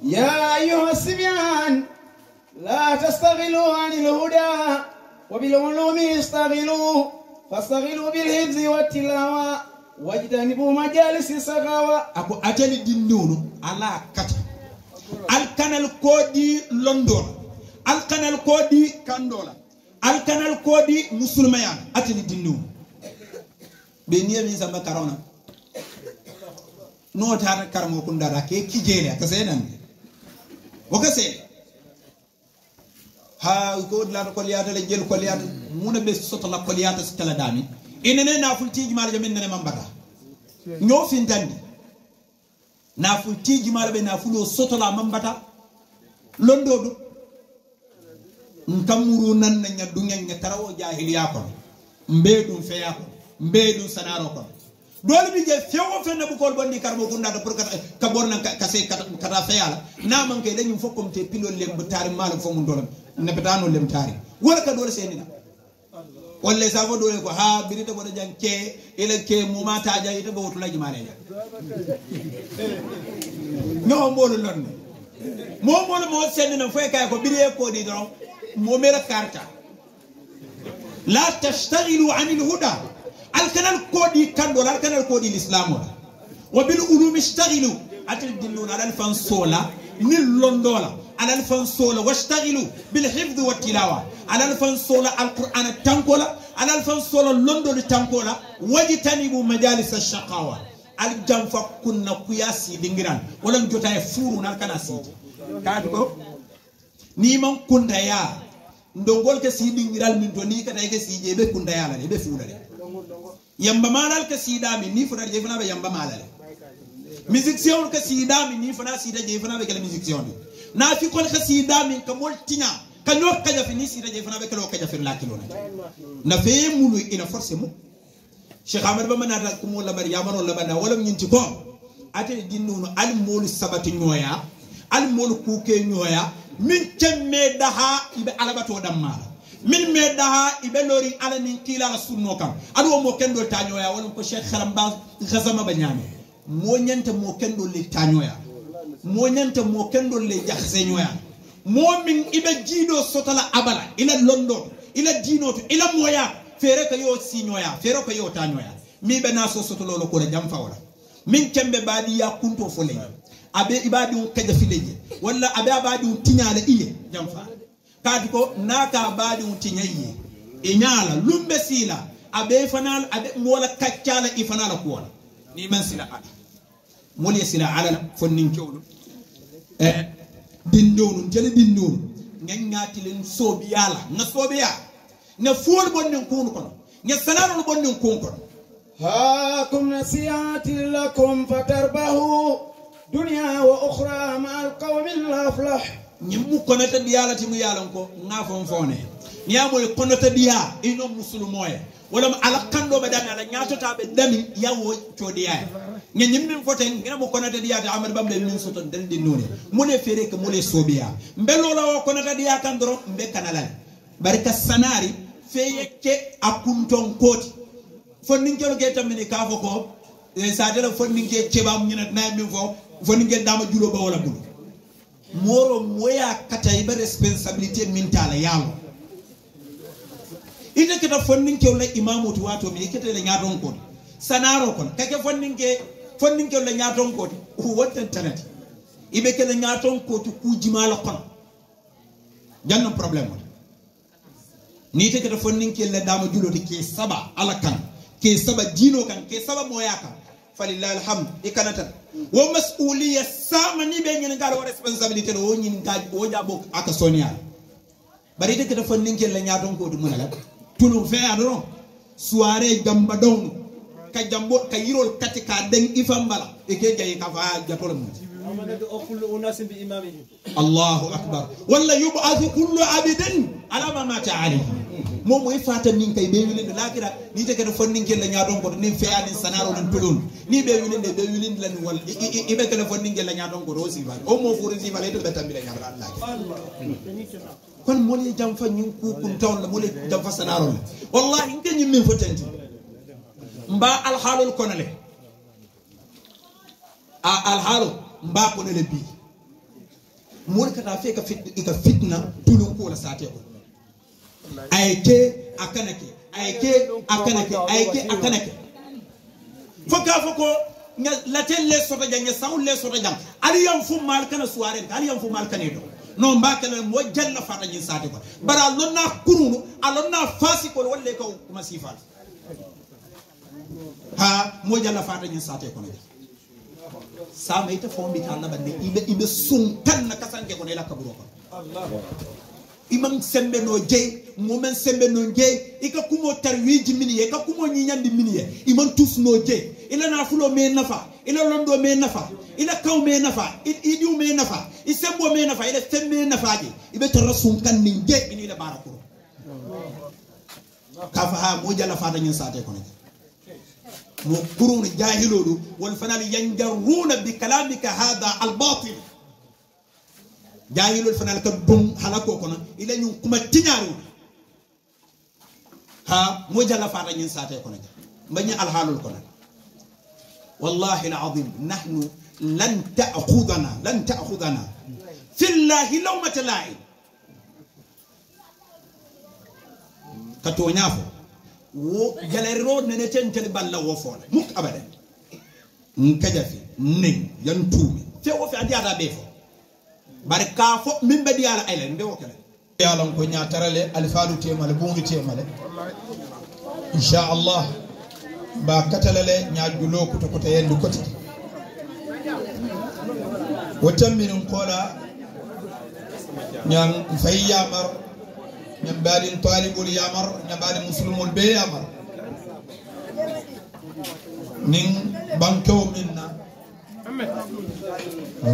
يا أيها الصبيان لا تستغلوا عن الهدى وبالعلوم استغلوا فاستغلوا بالحفظ والتلاوة واجتنبوا مجالس السخاوة. أكو أتلي دينونو على كتا الكنال كودي لندن الكنال كودي كاندولا الكنال كودي مسلميان أتلي دينونو بنيه من سما كارونا نو تار كارمو كوندارا كي جيليا كسينان وكسي ha ko la ko liata le jel ko liata muna be soto la ko liata stala dami inene na fultiji mala jamin ne mambata ño fintandi na fultiji mala be na fulo soto la mambata londo do nkamuru nan na nya dungen nya tarawo jahiliya ko mbedum feya ko mbedum sanaro ko dole bi je fewo fenna bu kol bondi karbo ko ndado pour ka borna ka se kata feyala na man kay dañu fokkom te pilol lem bu tari mal fo mun dolam nepetano lem tari wala ka dole senina wala sa fo dole ko ha birite bodo janke ele ke mu mata ja ite bo tulaji male ja no mbolo lonne mo senina fo kay ko biriye ko di don mo mera karta la tashtaghilu anil huda الكنال كودي كاندولا الكنال كودي الاسلام وبالعلوم اشتغلوا اتدلون على الفنسولا من لوندولا على الفنسولا واشتغلوا بالحفظ والتلاوه على الفنسولا القران التنقولا على الفنسولا لوندول التنقولا واجتنبوا مجالس الشقاوه الجنف كنا قياسي دينغران ولا جوتاي فورو نالكناسي كاتو نيمان كندا يا ndongol ke si dingiral min to ni ka tay ke si je be kunda yala be fuulale yamba malal ke si dami ni fona je fona be yamba malale musicien ke si dami ni fona si je fona be ke musicien na fi kol ke si dami ka mol tinya ka no ka ja fini si je fona be ke lo ka ja fir la kilo na fe mulu ina force mu cheikh ahmed ba manata ko mo la bari yamano la bana wala nyinti ko ate dinnu al molu sabati nyoya al molu kuke nyoya min kemme daha ibe alabato damma min me daha ibe lori ala nin kila la sunno kam ado mo kendo tanyoya wala ko cheikh kharamba khazama banyame mo nyanta mo kendo le tanyoya mo nyanta mo kendo le jaxsenyoya mo min ibe jido sotala abala ila london ila dinoto ila moya fere ko yo sinyoya fere ko yo tanyoya mi be na so sotolo lo ko jam fawla min kembe badi ya kunto fole abe ibadi un kaja fileje wala abe abadi un tinyala iye jamfa kadi ko naka abadi un tinyaye e nyala lumbe sila abe fanal abe mola kaccala e fanala ko wala ni man sila ala moli sila ala fonnin kewdo dinnonu jele dinnonu nganyati len sobi yala na sobi ya na fol bonnen ko kono ne salalo bonnen ko kono هاكم نصيحة لكم فتربحوا دنيا وأخرى مع القوم الأفلح نيمو كونتا ديالا تيمو يالانكو نافون فوني نيامو كونتا ديا إنو مسلموي ولم على كندو بدان على نياتو تابي دمي ياو توديا نيمو فوتين نيامو كونتا ديا تا عمر بامل من سوتون دل دي نوني مولي فيريك مولي صوبيا مبلو لا كونتا ديا كاندرو مبي كانالال باركا سناري فيكي اكونتون كوتي fondinkel ke tamini ka foko sa dela fondinke cebam ñina na mi fo fondinke dama julo ba wala bulu moro moya katay ba responsabilité mentale yalo ite keta fondinke la imamu to wato mi kete le nyaton ko sanaro kon kake fondinke la nyaton ko o wotten tanati ibe ke le nyaton ko to ku jimala kon janno problème ni te keta fondinke la dama julo de ke saba ala kan ke saba dino kan ke saba moya kan falillahi alhamd ikanatan wa mas'uliyya sama ni be ngene ngal wa responsabilité o nyin ga o jabo aka sonia bari de ke fannin ke la nyaton ko dum la tulu fe adoro soirée gamba don ka jambo ka yirol katika den ifambala e ke jay ka fa jatol mu Allahu akbar walla yub'athu kullu abidin ala ma mata alayhi momo e fata min kay be yulinde lakira ni te ke fonnin ke la nyaadon ko ni feani sanaro non tulun ni be yulinde lan wal e be ke fonnin ke la nyaadon ko rosi ba o mo furi si bale to betambile nyaara Allah kon moli jam fa nyin ku kun tawn la moli jam fa sanaro la wallahi ngi min fotenti mba al halul konale al halo mbako ne le bi mo kata fe ka fitna tulun ko la sate ko ayke akanake foko la telle sota jang sawle sota jang ali yam fu mal kana soirée ali yam fu mal kanedo no mbaka na mo jalla fata nyin sate ko bara lonna kurunu alonna fasi ko wolle ko kuma sifal ha mo jalla fata nyin sate ko ne sama ita fombi talla bande ibe sun tan na kasanke ko ne la kaburo ko Allah imam sembe no jey momen sembe no jey ika kumo tarwiji miniye ka kumo nyinyandi miniye imam tus no jey ila na fulo me nafa ila londo me nafa ila kaw me nafa idiu me nafa isembo me nafa ila sembe nafa ji ibe tarasun kan nin jey ini la barakuro kafa ha mo jala fata nyin sate ko ne mo kurun jahilodu wal fanal yanjaruna bi kalamika hada al batil jahilul fanal ka dum halako kono ila ñu kuma tiñaru ha mo jalla fata ñin sate kono bañi al halul kono wallahi al azim nahnu lan ta'khudana fillahi lawmat la'in kato ñafo wo jalero nene tentel balla wo fole muk abadan nkajafi ning yan tuumi fe wo fi andi ada be fo barka fo min be diala aylen be wokale yalla ko ñatarale alfalu temale bungu temale insha Allah ba katalale ñaajulo ko to yendu koti wotam min qola ñang fay yamar ñam balin talibul yamar ñam balin muslimul be yamar nin banko minna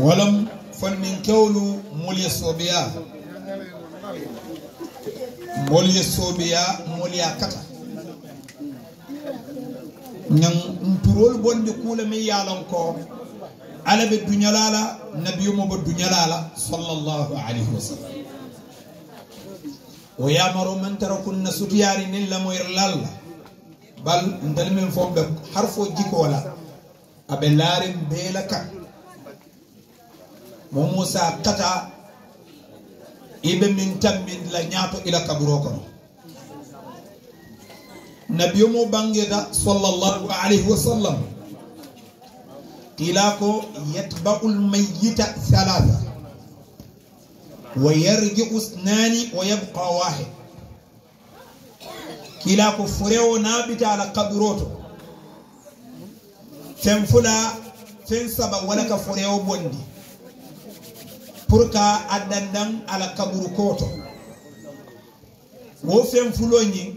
walam fannin kewlu mulya sobiya mulya kata ñang turol bonde kula mi yalan ko ala be dunyalala nabiyu mo be dunyalala sallallahu alayhi wasallam o yamaro man tarakun nasutiyari nilla mo irlalla bal ndal men fombe harfo jikola abe larim belaka mo musa kata ibe min tammin la nyaato ila kaburo kono nabiyo mo bangeda sallallahu alayhi wasallam tilako yatba'ul mayyita thalatha wa yarji'u ithnani wa yabqa wahid kilako furewo nabita ala kaburoto fen fula fen saba wala ka furewo bondi pour ka adandan ala kaburu koto wo fen fulo nyi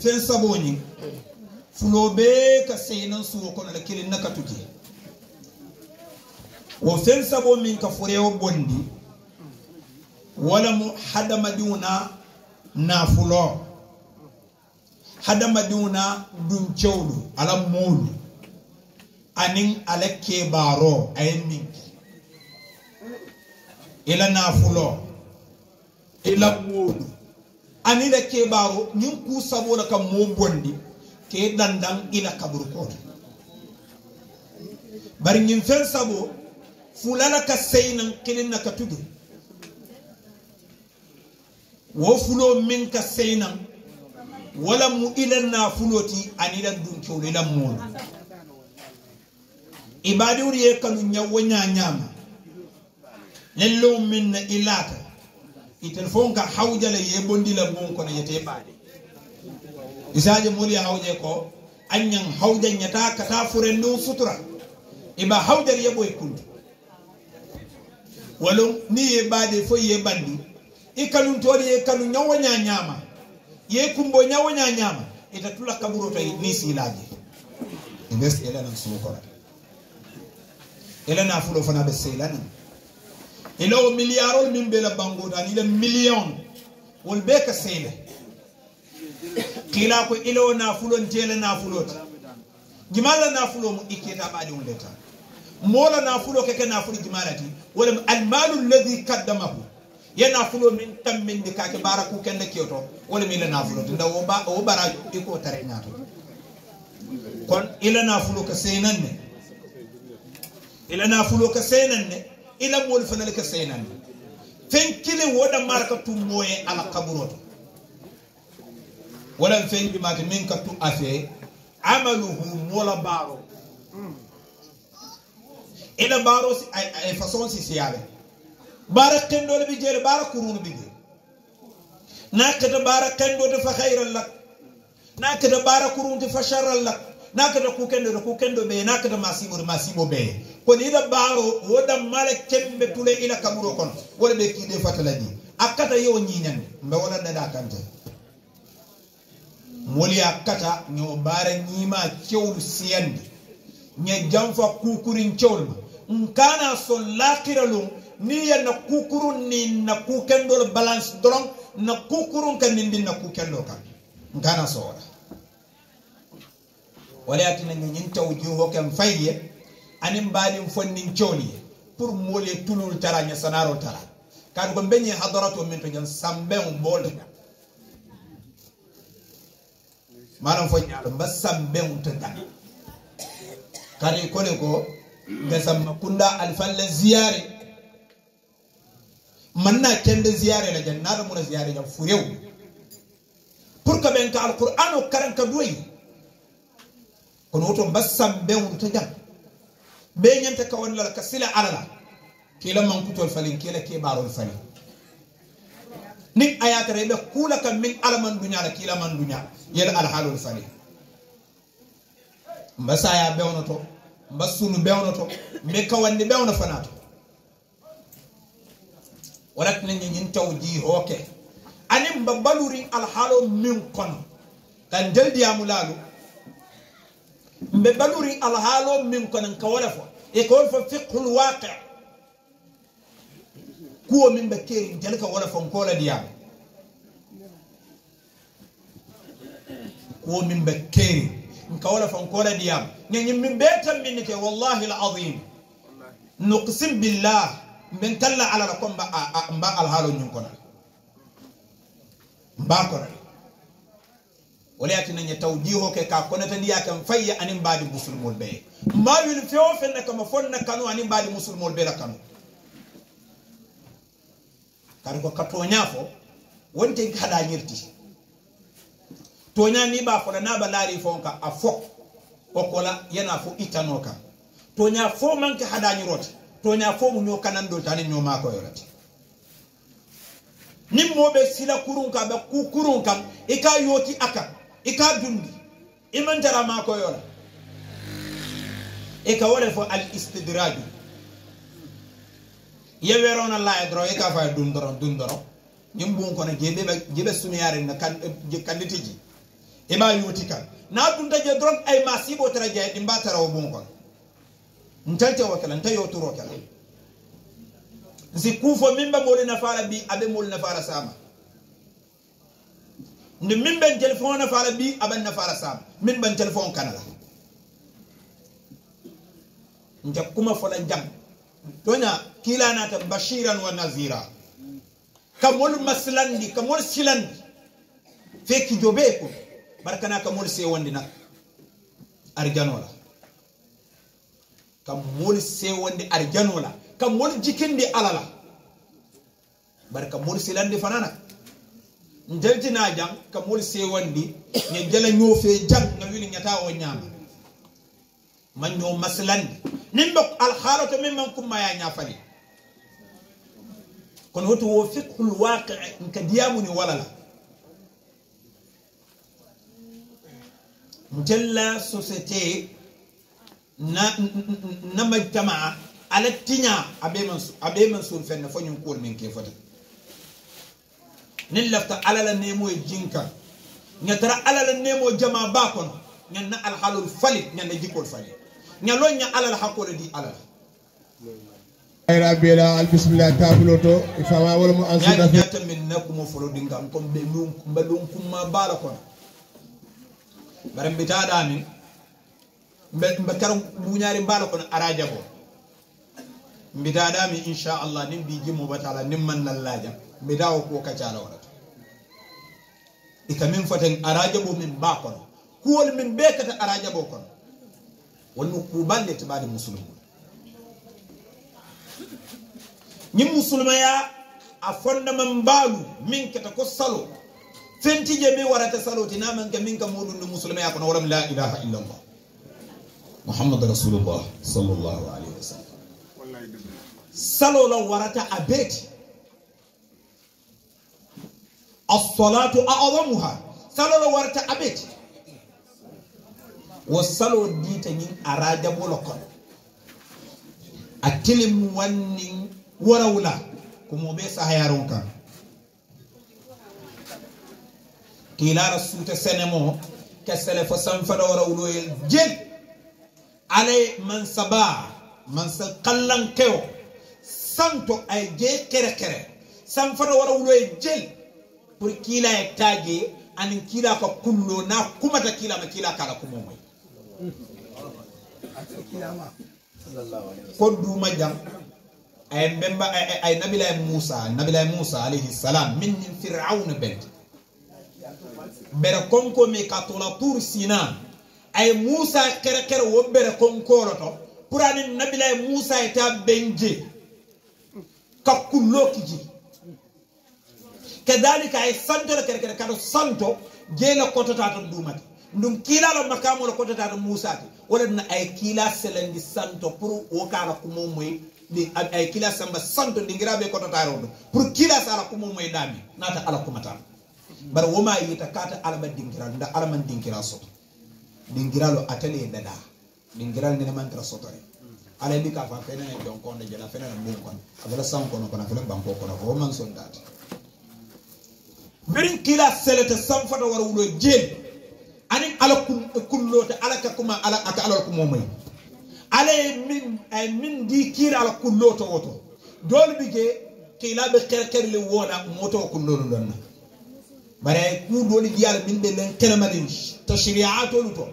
fen sabo nyi fulo be ka seynan suwo kono la kilin nakatuki wo fen sabo min ka furewo bondi wala mu hadama diuna nafulo hadama diuna dun cewlu ala mulu anin ala kebaro ayin ila nafulo ila mulu anila kebaro nin ku sabola kam mo bondi ke dandan ila kabur ko bari nin fen sabo fulala ka seynan kilin naka tudu wo fulo min ka seynan wala mu ila nafuloti anila dun cewlu ila mulu ibadi uriye kanu nyawo nyama nello min ilata itelefon ka hawjale ye bondi la bon ko yete baade isaje moli hawje ko anyan hawje nyata kata furendo sutura iba hawjal ye boy kundu walo ni ye baade fo ye bandi ikalun tori ye kanu nyawo nyama ye kumbo nyawo nyama itatula kaburo tay ni silaje invest ela nan sukora ela na fulo fana be selana ilo miliyarol min bela bango dan ila million wol be ka sele kila ko ilo na fulon tele na fulot gimala na fulo mu iketa baadi on leta mola na fulo keke na fulo gimalati wala al malu alladhi qaddamahu yana fulo min tammin de kake baraku kende kyoto wala min na fulo nda o bara iko tare nyato kon ila na fulo ka seenanne ila nafulo ka senanne ila mol fanal ka senanne fen kile woda marka tu moye ala kaburoto wala fen bi mate min ka tu afe amaluhu mola baro ila baro ay façon si siyabe bara kendo bi jere bara kurunu bi jere nakata bara kendo de fa khairan lak nakata bara kurunu fa sharran lak nakata ku kendo be nakata masibo be ko ni ila baro woda mala kembe tule ila kaburo kon wala be kide fatalaji akata yo nyinyande mbe wala da kante moli akata nyo bara nyima cewlu siyande nya jamfa kukurin cewlu nkana so lakiralu ni ya na kukurun ni na kukendo balance dron na kukurun kan ni na kukendo kan nkana so wala wala atina nyin tawjiho kam fayye anim badim fonnin cewli pour mole tulul tara nya sanaro tara kan ko benye hadaratu min to jan sambe on bolde maram fo nyaalo basambe on tanga kare ko le ko gasam kunda alfalla ziyare manna kende ziyare la jannata mun ziyare jam furew pour que ben ka alquran o karan ka doyi kono to basambe on tanga be nyanta ka won la ka sila alala kila man kutol falin kila ke barol falin nik ayata rebe kula kam min alaman dunya la kila man dunya yel al halul falin mbasaya bewno to mbasunu bewno to me kawande bewno fanato walat nan nyin tawji hoke anim babaluri al halu min kono kan jaldi amulalu mbe baluri al halu min kono ka wala fo e ko fa fiqhul waqi' kuwa min bakeri jalka wala fo ko la diam kuwa min bakeri nka wala fo ko la diam nyi min betam min ke wallahi al azim nuqsim billah min kala ala lakum ba al halu nyun kono ba ko ولكن أن توجيهه كأكون تديا كم فيا أنيم بعد مسلمون به ما يلفيو فينا كم فونا كانوا أنيم بعد مسلمون به لكانوا كانوا كتونيا فو وانت هذا يرتي تونيا نيبا فونا نابا لاري فونكا أفوك وكولا ينافو إتانوكا تونيا فو منك هذا يروت تونيا فو منيو كنندو تاني نيو ماكو يروت nimmo be sila kurun ka be ku kurun kam e ka yoti aka e ka dundi e man tara ma ko yola e ka wala fo al istidraj ye werona la e dro e ka fa dundoro nyim bu ko na jebe sunu yare na kan kanditiji e ba yoti kan na dunda je dron ay masibo tara je di mbatara o bu ko ntalte wakala ntayo turo kala zikufo mimba mole nafara bi abe mole nafara sama ni mimba telephone nafara bi abe nafara sama mimba telephone kanala nja kuma fola jam tonya kila nata bashiran wa nazira kamol maslandi kamol silandi feki jobeko barkana kamol se wandina arjanola kamol se wandi arjanola kamol jikindi alala barka mol silandi fanana njaltina jang kamol sewandi ne jala nyofe jang na wili nyata o nyama man nyo maslandi nimba al khalatu mimman kuma ya nyafali kon hoto wo fiqhul waqi' kadiyamuni walala mutalla société na majtama ala tinya abe man sul fenna fo nyum ko men ke fota nin lafta ala la nemo jinka nyatara ala la nemo jama ba kon nyanna al halul fali nyanna jikol fali nyalo nya ala la hakole di ala ay rabila al bismillah tabuloto ifama wala mu ansida nyata min nakum folo dingam kom be lum mbadum kuma bala kon baram bitada min mbe karam bu ñaari bala kon araja bo mbitaɗami inchallah nin mbi jimmo batala nin man nallaja mbidawo ko kacala wonata ika min foten araja bo min ba kono kuwol min bekata araja bo kono wonno kuballe tibade musulmu ni musulmaya a fondament balu min kata ko salo fenti je be warata salo tina man ka min ka modun musulmaya ko wala la ilaha illa allah muhammad rasulullah sallallahu alaihi wasallam salo la warata abeti as-salatu a'zamuha salo la warata abeti wasalo dita nyin araja bolokon atilim wannin warawla kuma be sahayaron kan kila rasuta senemo kasale fa sanfada warawlo jel ale man saba man sa kallan keo santo ay je kere kere sanfada warawlo jel pour kila e taje anin kila ko kullo na kumata kila ma kila kala ko moy ko duma jam ay mbemba ay nabilaay Musa alayhi salam min fir'aun bent bere konko me katola tur Sina ay Musa kere kere wo bere konko roto pour ani nabilaay Musa eta benje ka kullo kiji kadalika ay santo kere kere kado santo jela kotota to dumati ndum kila lo makamo lo kotota to Musa ti wala na ay kila selendi santo pour o kala ko moy di ay kila samba santo ndingirabe kotota ro pour kila sala ko moy dami nata ala ko mata bar woma yita kata ala ba dingira nda ala man dingira soto dingiralo atale dada dingiral ne man tra soto re ala bi ka fa fene ne don ko ne jela fene ne bon kon abala san ko no kon afele banko ko ko man son dati birin kila selete samfata wara wulo jeel anin ala kullote ala ka kuma ala aka ala ko momay ala min ay min di kira ala kulloto woto dol bige kila be kher le wona moto kullolo donna bare ku doli dial min be len kelamadin tashri'atu luto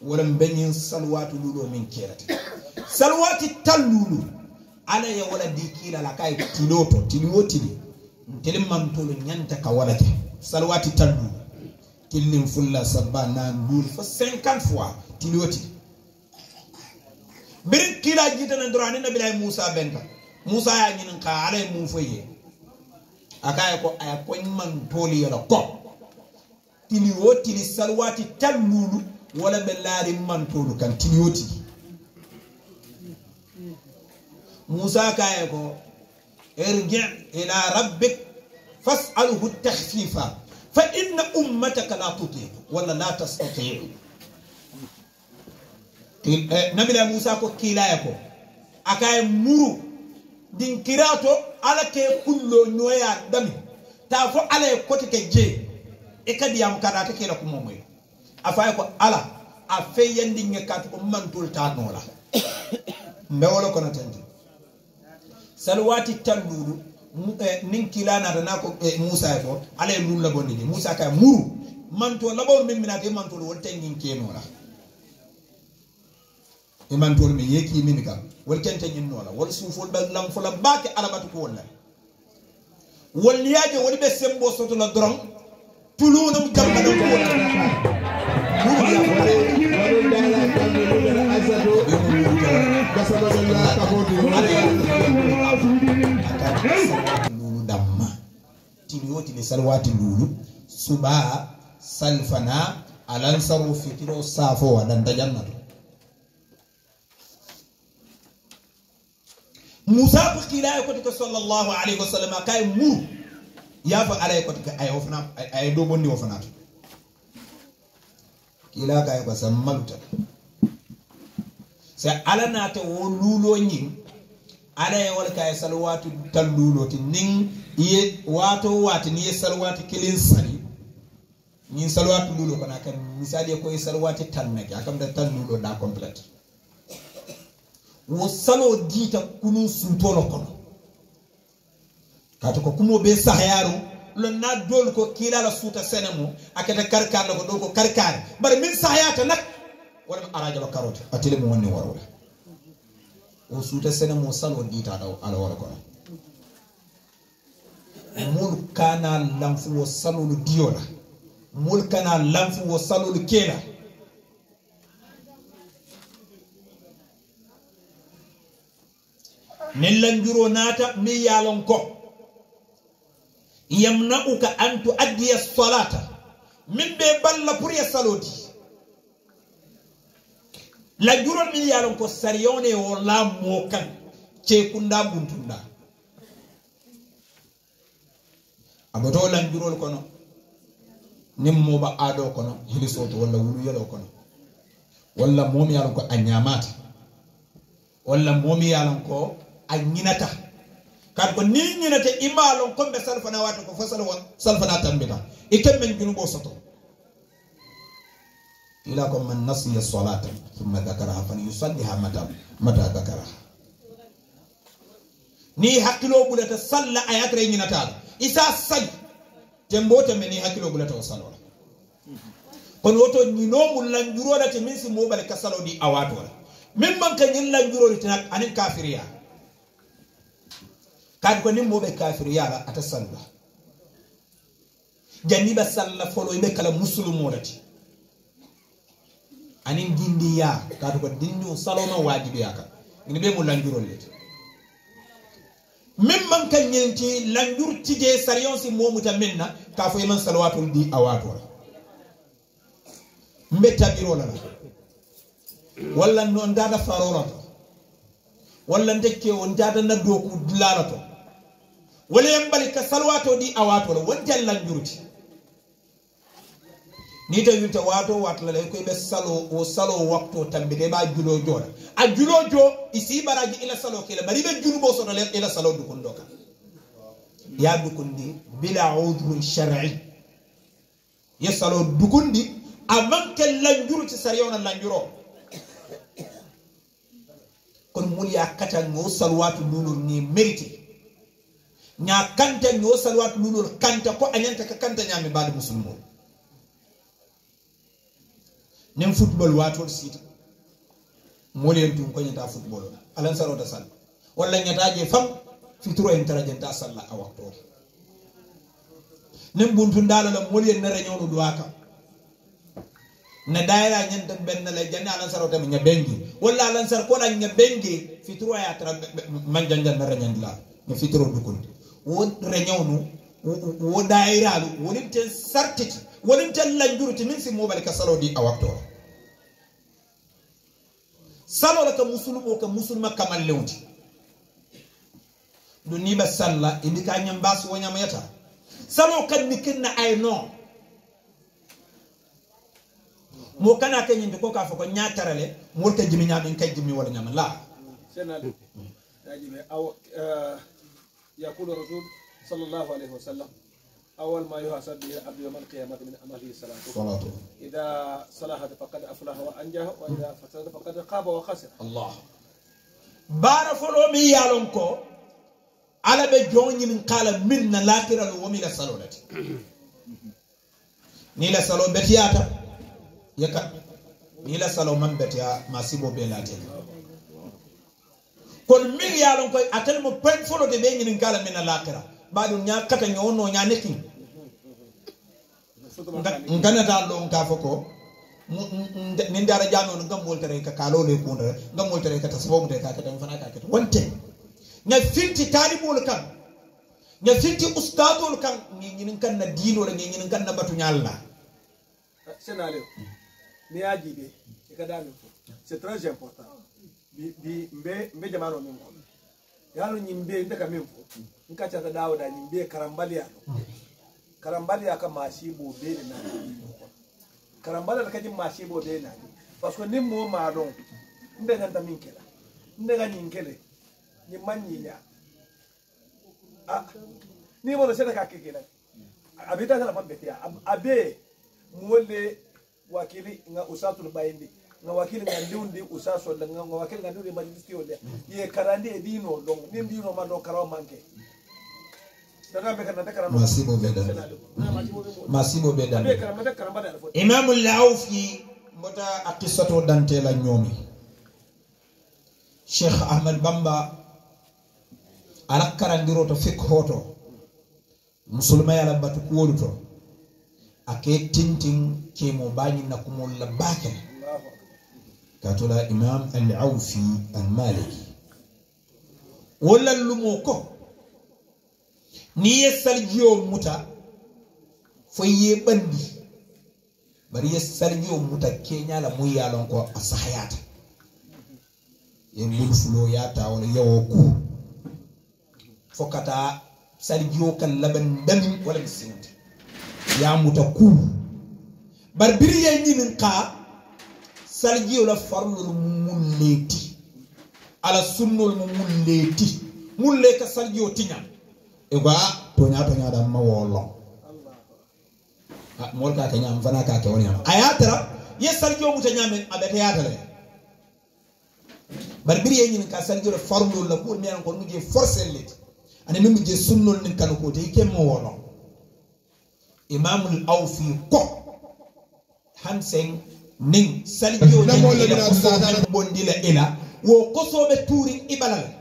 wala benyin salwatu lulo min kirata salwati talulu ala ya wala di kila la kay tiloto tiliwotili telim man tolo nyanta ka walate salwati talulu kilin fulla sabana ndul fa 50 fois tiloti bir kila jitana drani nabi Musa benta Musa ya nyin ka ala mu foye akay ko ay ko man toli yala ko tiloti li salwati talulu wala belari man tolu kan tiloti Musa kay ko irji ila rabbik fas'alhu at-takhfifa fa inna ummataka la tuti wala la tastati nabi Musa ko kilaya ko akay muru din kirato ala ke kullo noya dami ta fo ala ko te je e kadi yam kada te kala ko momoy afay ko ala a feyandi ngekatu ko mantul ta nola mbewolo ko natandi salwati tallulu nin kilana da ko Musa to ala lul la bonni Musa kay muru manto labor min minate manto wol tengin kenola e manto mi yeki min ka wol kente nyin nola wol sufol bal lam fula baake ala batu ko wala wol yaaje wol be sembo soto la dron tulunum jamba do ko wala muru ya wol dala tambe do dara azado kasaba la ka hodi lulu damma tilioti le salwati lulu suba salfana alansaru fitiro safo wadan tajannatu Musa ko kila ko to sallallahu alaihi wasallam kay muru ya fa alay ko to ay ofna ay do bondi ofna kila kay ko sammalta sa alana ta wolulo nyin ala wal kay salwatu tallulo tin nin ye wato wati ni salwatu kilin sari ni salwatu lulo kana kan misali ko salwatu tannake akam da tallulo da complete wo salo dita kunu suntolo kono kato ko kumo be sahayaro lo na dol ko kila la suta senemo akata karkar ko do ko karkar bar min sahayata nak wala araja lo karote atile mo wonni warwala wo suta senemo salo dita daw ala wala kono mul kana lamfu wo salo lu diola mul kana lamfu wo salo lu kela نلنجرو ناتا ميالون كو يمنعك أن تؤدي الصلاة من ببال بري الصلوتي لنجرو ميالون كو سريوني ولا موكان تشيكوندا بنتوندا أبوتو لنجرو الكونو نموبا آدو كونو هلسوتو ولا ولو يلو كونو ولا مومي يالون كو أنيامات ولا مومي يالون كو أنينتا كان كو نينينتا إمالون كم بسالفنا واتو كو فسالفنا تنبتا إكم من جنوبو سطو إلا كم من نسي الصلاة ثم ذكرها فليصليها متى ذكرها ni hakilo bulata salla ayat re nyinata isa say tembote meni hakilo bulata wasalo kon woto ni no mul lanjuro da te minsi mo bal kasalo di awato min man kan yin lanjuro di tan anin kafiriya kad ko nim mo be kafiriya la atasalla janni ba salla folo be kala muslimu dati anin dindiya kad ko dindu salono wajibi aka ni be mo lanjuro le min man kan yenti lanjur tije sariyon si momuta minna ka fo man salawatul di awato mbetta biro la walla non dada farolato walla ndekke on dada na doku dulalato wala yambali ka salwato di awato la wajjal lanjurti ni to yunta wato watla le ko be salo o salo wakto tambide ba julo jola a julo jo isi baraji ila salo kila bari be junubo so le ila salo du kun doka ya du kundi bila udhun shar'i ya salo du kundi amanke lanjuru ci sariyona lanjuro kon mul ya kata ngo salwatu lulul ni mérité nya kanta ngo salwatu lulul kanta ko anyanta ka kanta nyami baade musulmo nem football watol sita molen tum ko nyata football alan saro da sal wala nyata je fam fitro intelligent salla a wakto nem buntu ndala la molen na reñonu duaka na daira nyanta ben la janna alan saro tam nya bengi wala alan sar ko la nya bengi fitro ya tra man janjan na reñandla ne fitro dukul wo reñonu wo daira wo nim ten sartiti wonin tallanjuruti min si mobile ka salo di awakto salo la ka musulma kamal lewti do ni ba salla indi ka nyam basu wonyam yata salo kan ni kinna ay no mo kana ka nyinde ko ka fa ko nyatarale mo ka jimi nyam en kay jimi wala nyam la senal tajime aw yaqulu rasul sallallahu alaihi wasallam أول ما يحاسب به العبد يوم القيامة من عمله صلاته إذا صلحت فقد أفلح وأنجح وإذا فسدت فقد خاب وخسر الله بارفلو مي يالونكو على بجوني من قال من لاكر ومن الصلوات نيلا صلو بتياتا يكا نيلا صلو من بتيا ما سيبو بيلاتي كل مي يالونكو أتلمو بنفلو دي بيني من قال من لاكر بعد nya kata nyono nya neki ngana da lo ngafoko ni ndara jano ngam moltere ka kalo le kundre ngam moltere ka tasbo mute ka kata fana ka kata wonte nya finti talibul kan nya finti ustadul kan ni kan na dino la ni kan na batu nyalla senale ni ajibe ka dami c'est très important bi mbe jamano min ko yalo nyimbe ndaka min ko nka chata dawo da nyimbe karambali aka mashi bobe na karambali da kaji mashi bobe na parce que ni mo ma don mbe nganta min kela mbe ga nyinkele ni manyinya ni mo se ka kekela abita na pambetia abe mole wakili nga usatul bayindi nga wakili nga ndiundi usaso nga wakili nga ndiundi majlisti ole ye karandi e dino long ni dino ma do karaw manke masibo bedan imam al-Awfi mbota aqisato dante la nyomi Sheikh Ahmad Bamba ala karandiro to fik hoto musulma yala batu kuwoluto ake tintin kemo bani na kumulla bakel katola imam al-Awfi al-Maliki wala lumo ko ni ye saljiyo muta fo ye bandi bari ye saljiyo muta kenya la muy yalon ko asahayata ye mbul fulo yata wala yawo ku fokata saljiyo kan laban dami wala bisinti ya muta ku bar biri ye nyin ka saljiyo la farlu mulleti ala sunnol mulleti mulle ka saljiyo tinya eba tonya da mawolo mol ka kanya mfana ka ke woni ayatara ye saljo mutanya men abete yatale bar biri yin ka saljo le farlo la ko mi an ko muje forcer le ani mi muje sunnol nin kan ko te ke mawolo imamul awfi ko hansen nin saljo le bondila ila wo ko sobe turi ibalal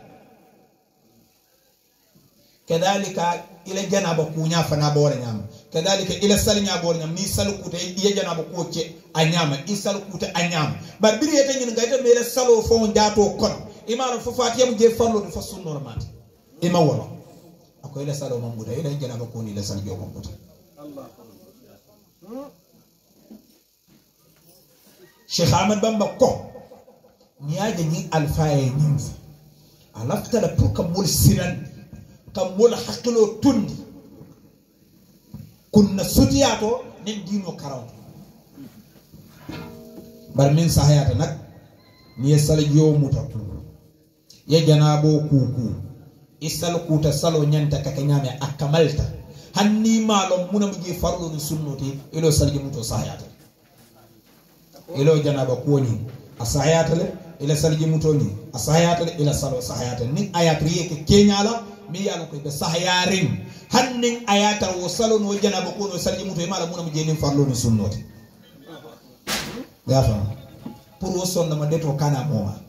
كذلك إلى جناب كونيا فنا بورنيام كذلك إلى سالنيا بورنيام ني سالكوت إلى جناب كوتشي أنيام إسالكوت أنيام بربري يتنين غايتا ميلا سالو فون جاتو كون إما ففاتيا مجي فانلو دي فسون نورمات إما ولا أكو إلى سالو ممبودا إلى جناب كوني إلى سالجو ممبودا شيخ أحمد بامبا كو نياجي ني الفاي نيمف ألافتا دا بوكا مول سيران kamol hakilo tundi kunna sutiyato nen dino karaw bar min sahayata nak ni saljo mutatu ye janabo kuku isal kuta salo nyanta kaka nyame akamalta hanni malo munam ji farlu ni sunnoti ilo salji muto sahayata ilo janaba koni asahayata le ila salji muto ni asahayata le ila salo sahayata ni ayatri ke kenyala mi yalo ko be sahayarin hannin ayata wo salon wo janaba ko no salji muto e mala munam jenin farlo ni sunnoti gafa pour wo sonna ma deto kana moma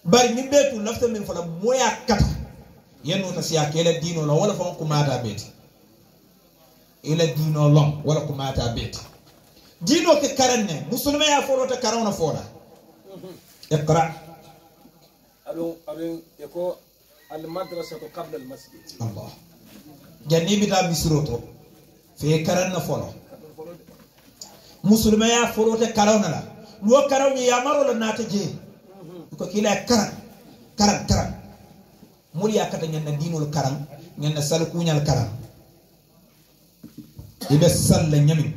bari ni betu lafta min fala moya kata yenno ta siya kele dino la wala fon ko mata beti ila dino long wala ko mata beti dino ke karanne musulma ya forota karawna foda iqra alo yako المدرسة قبل المسجد الله جاني بتا بسروتو في كرنا فولو مسلمي يا فروت كارونا لا لو كارونا يا مارو لا ناتجي ko kila karan muri akata nyanna dinul karan nyanna salku nyal karan ibe salla nyamin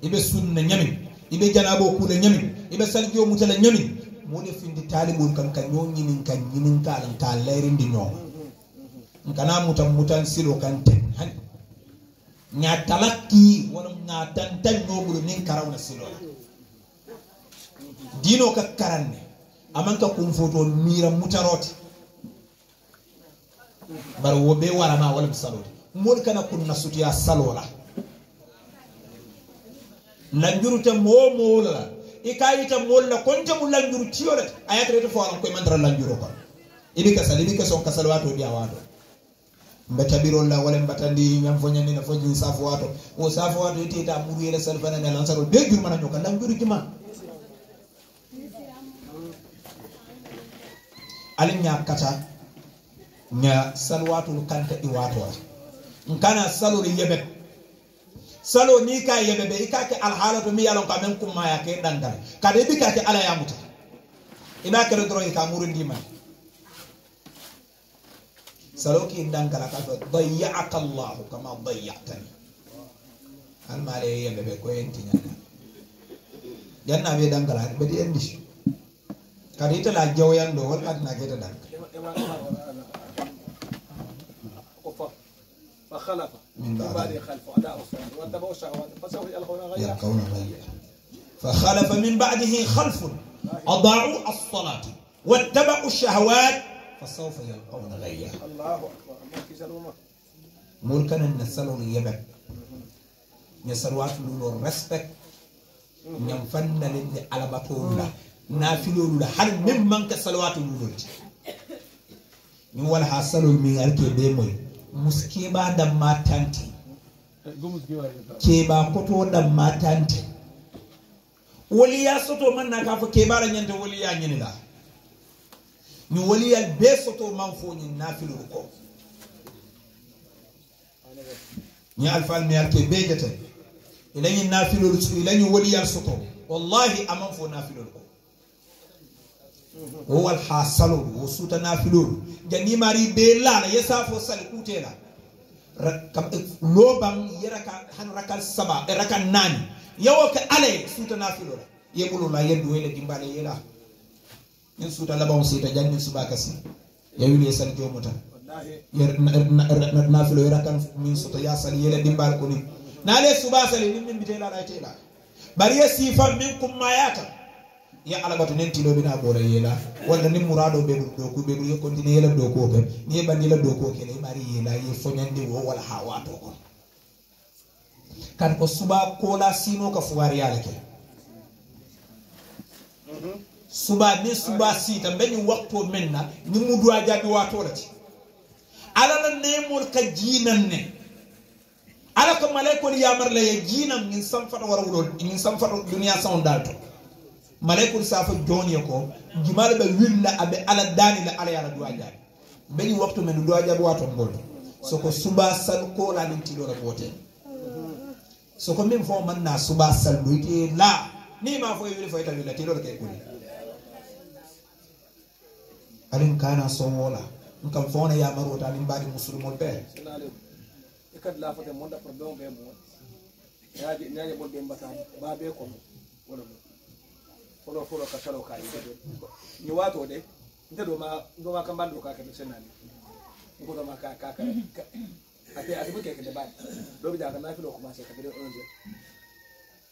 ibe sunna nyamin ibe janabo kula nyamin ibe saljo mutala nyamin moni findi talibul kan nyinin kan nyinin kalan ka leerindi no kana mutan silo kan ten han nya talaki wala nya tantan no nin karawna silo dino ka karanne amanka kum foto mira mutaroti bar wobe wala ma wala saloti mol kana kun nasuti ya salola lanjuruta mola ikayita molla konta mu lanjuru tiyole ayatre to fo ko mandra lanjuru ko ibika son kasalwato dia wato mbatabiro la wala mbatandi nyam fo nyani na fo ji safo wato o safo wato itita muru yele salfana na lansaro de jur mana nyoka lanjuru jima alinya kata nya salwatu kanta i wato nkana salo yebet salo ni ka yebebe ikake alhalatu mi yalon ka men kuma ya ke dangal kade bi ka ke ala ya muta ina ka do ka murun di man salo ki dangal ka do dayyaka Allah kama dayyatani al male yebebe ko entinya janna be dangal be di endi kade ita la jawyan do wal adna ke ta dangal فخلف من بعد خلف أداء الصلاة واتبعوا الشهوات فسوف يلقون غيا فخلف من بعده خلف أضاعوا الصلاة واتبعوا الشهوات فسوف يلقون غيا الله أكبر ملكنا نسلوا اليمن نسلوات لولو رسبك نفن لدي على بطولة نافلوا لولا هل ممن كسلوات لولو نوال حاصلوا من أركي بيموي muskeba da matanti keba koto da matanti wali ya soto man na kafa keba ran yanta wali ya nyini la ni waliyal be soto man fo ni nafilu ko ni alfal mi alke be jete ilani nafilu ilani waliyal soto wallahi amam fo nafilu ko o wal hasalu o suta nafilu jani mari be la yesa fo sal kutela kam loban yeraka han rakal saba rakal nani yawo ka ale suta nafilu yebulu la yeddu wele dimbale yela nin suta labon sita jannin subaka si yawile sal jomota yer nafilu yerakan min suta yasal yele dimbal ko ni nale subasa le min bitela la tela bari sifa minkum mayata ya alabatu nen tilo bina bora yela wala ni murado be do ko be do kontine yela do ko be ni bandi la do ko kele mari yela ye fonyande wo wala hawato ko kan ko suba ko la sino ka fuwari yala ke suba ni suba sita mbeni wakto menna ni mudu ajabi wato lati ala la nemol ka jinan ne ala ko malaikol yamar la ye jinan min samfata wara wulo min samfata dunya sound dalto malaikul safa joni ko jimal be willa abe ala dani la ala yala duwa jabi beni waktu men duwa jabi wato ngol soko suba sal ko la nin tilo la bote soko min fo man na suba sal do ite la ni ma fo yele fo ita willa tilo la kay kuli alin kana so wala ngam fo na ya maro ta nin badi muslimol be ikad la fate monda pardon be mo yaji nyaje bolbe mbata ba be ko wala folo ka salo ka ni wato de nda do ma kan bando ka ka senani ko do ma ka ate buke ka de ba do bi da na filo kuma sai ka de onje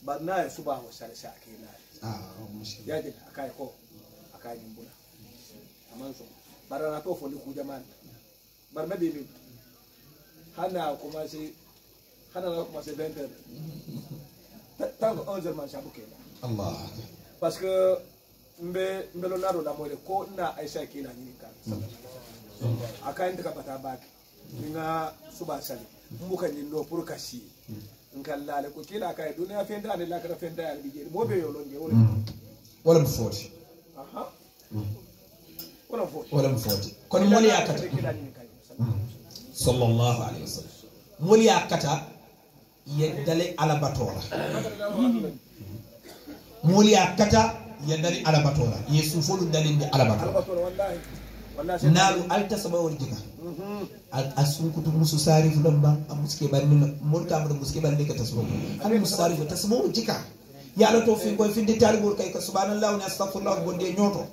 ba na suba ho sare sha ke na mushi ya de akai ko akai nimbula aman so bara na to fo ni ku jama'an bar na bi hana kuma sai venter tango onje man shabuke Allah parce que mbe lo naro da mole ko na Aisha kila nyini kan akaenda kapata baki ninga suba sali mbuka nyindo pour kashi nkallale ko kila akay dunya fenda ne la ka fenda ya bije mo be yo longe wala mfoti aha wala mfoti kon moli yakata sallallahu alaihi wasallam moli yakata yeddale ala batola moli akata yandari ala batola yesu folu dalinde ala batola wallahi nalu alta sabawol jika al asunkutu musu sarif lamba amuske banni molta amdo muske bande ka tasbo al musarif tasbo jika ya la to fi ko fi de talibul kay ka subhanallah wa astaghfirullah bonde nyoto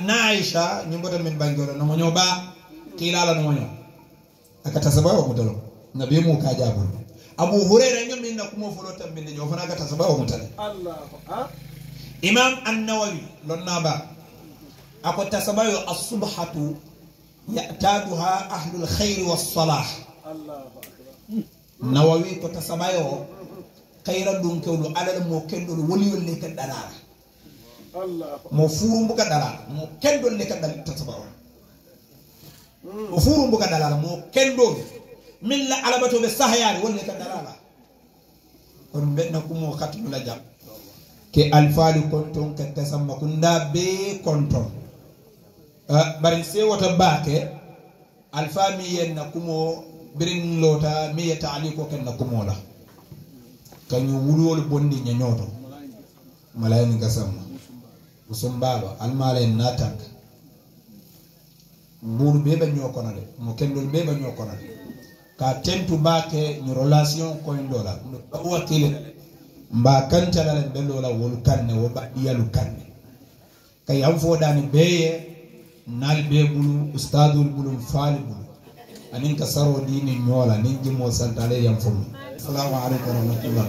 na Aisha nyimboto min bangoro no mo nyoba kilala no nyo akata sababu mutalo nabi mu ka jabu Abu Hurairah nyum min nakumo folota min nyo fana akata sababu mutalo Allah ha Imam An-Nawawi lonnaba akota sababu as-subhatu ya'taduha ahlul khair was-salah Allah Nawawi ko tasabayo khairan dum kewdo alal mo kendo woliyol le kan dalala Allah mo furu mbuka dalala mo kendo le kan dalala tasabayo mo furu mbuka dalala mo kendo min la alabato be sahyari wolle kan dalala kon benna ko mo khatu la jam ke alfali konton ka tasamma kunda be konton bari se wota baake alfami yenna kumo birin lota mi yata ali ko ken na kumo la kanyu wulol bonni nyoto malayin gasamma usumbalo almale natak mburu beba nyokona de mo kendol beba nyokona de ka tentu baake ni relation ko ndola o wakile mba kanta la belola wol kanne wo badiyalu kanne kay am fodani beye nal be bulu ustadul bulu fali bulu anin ka saro dini nyola nin jimo santale yam fum assalamu alaikum wa rahmatullah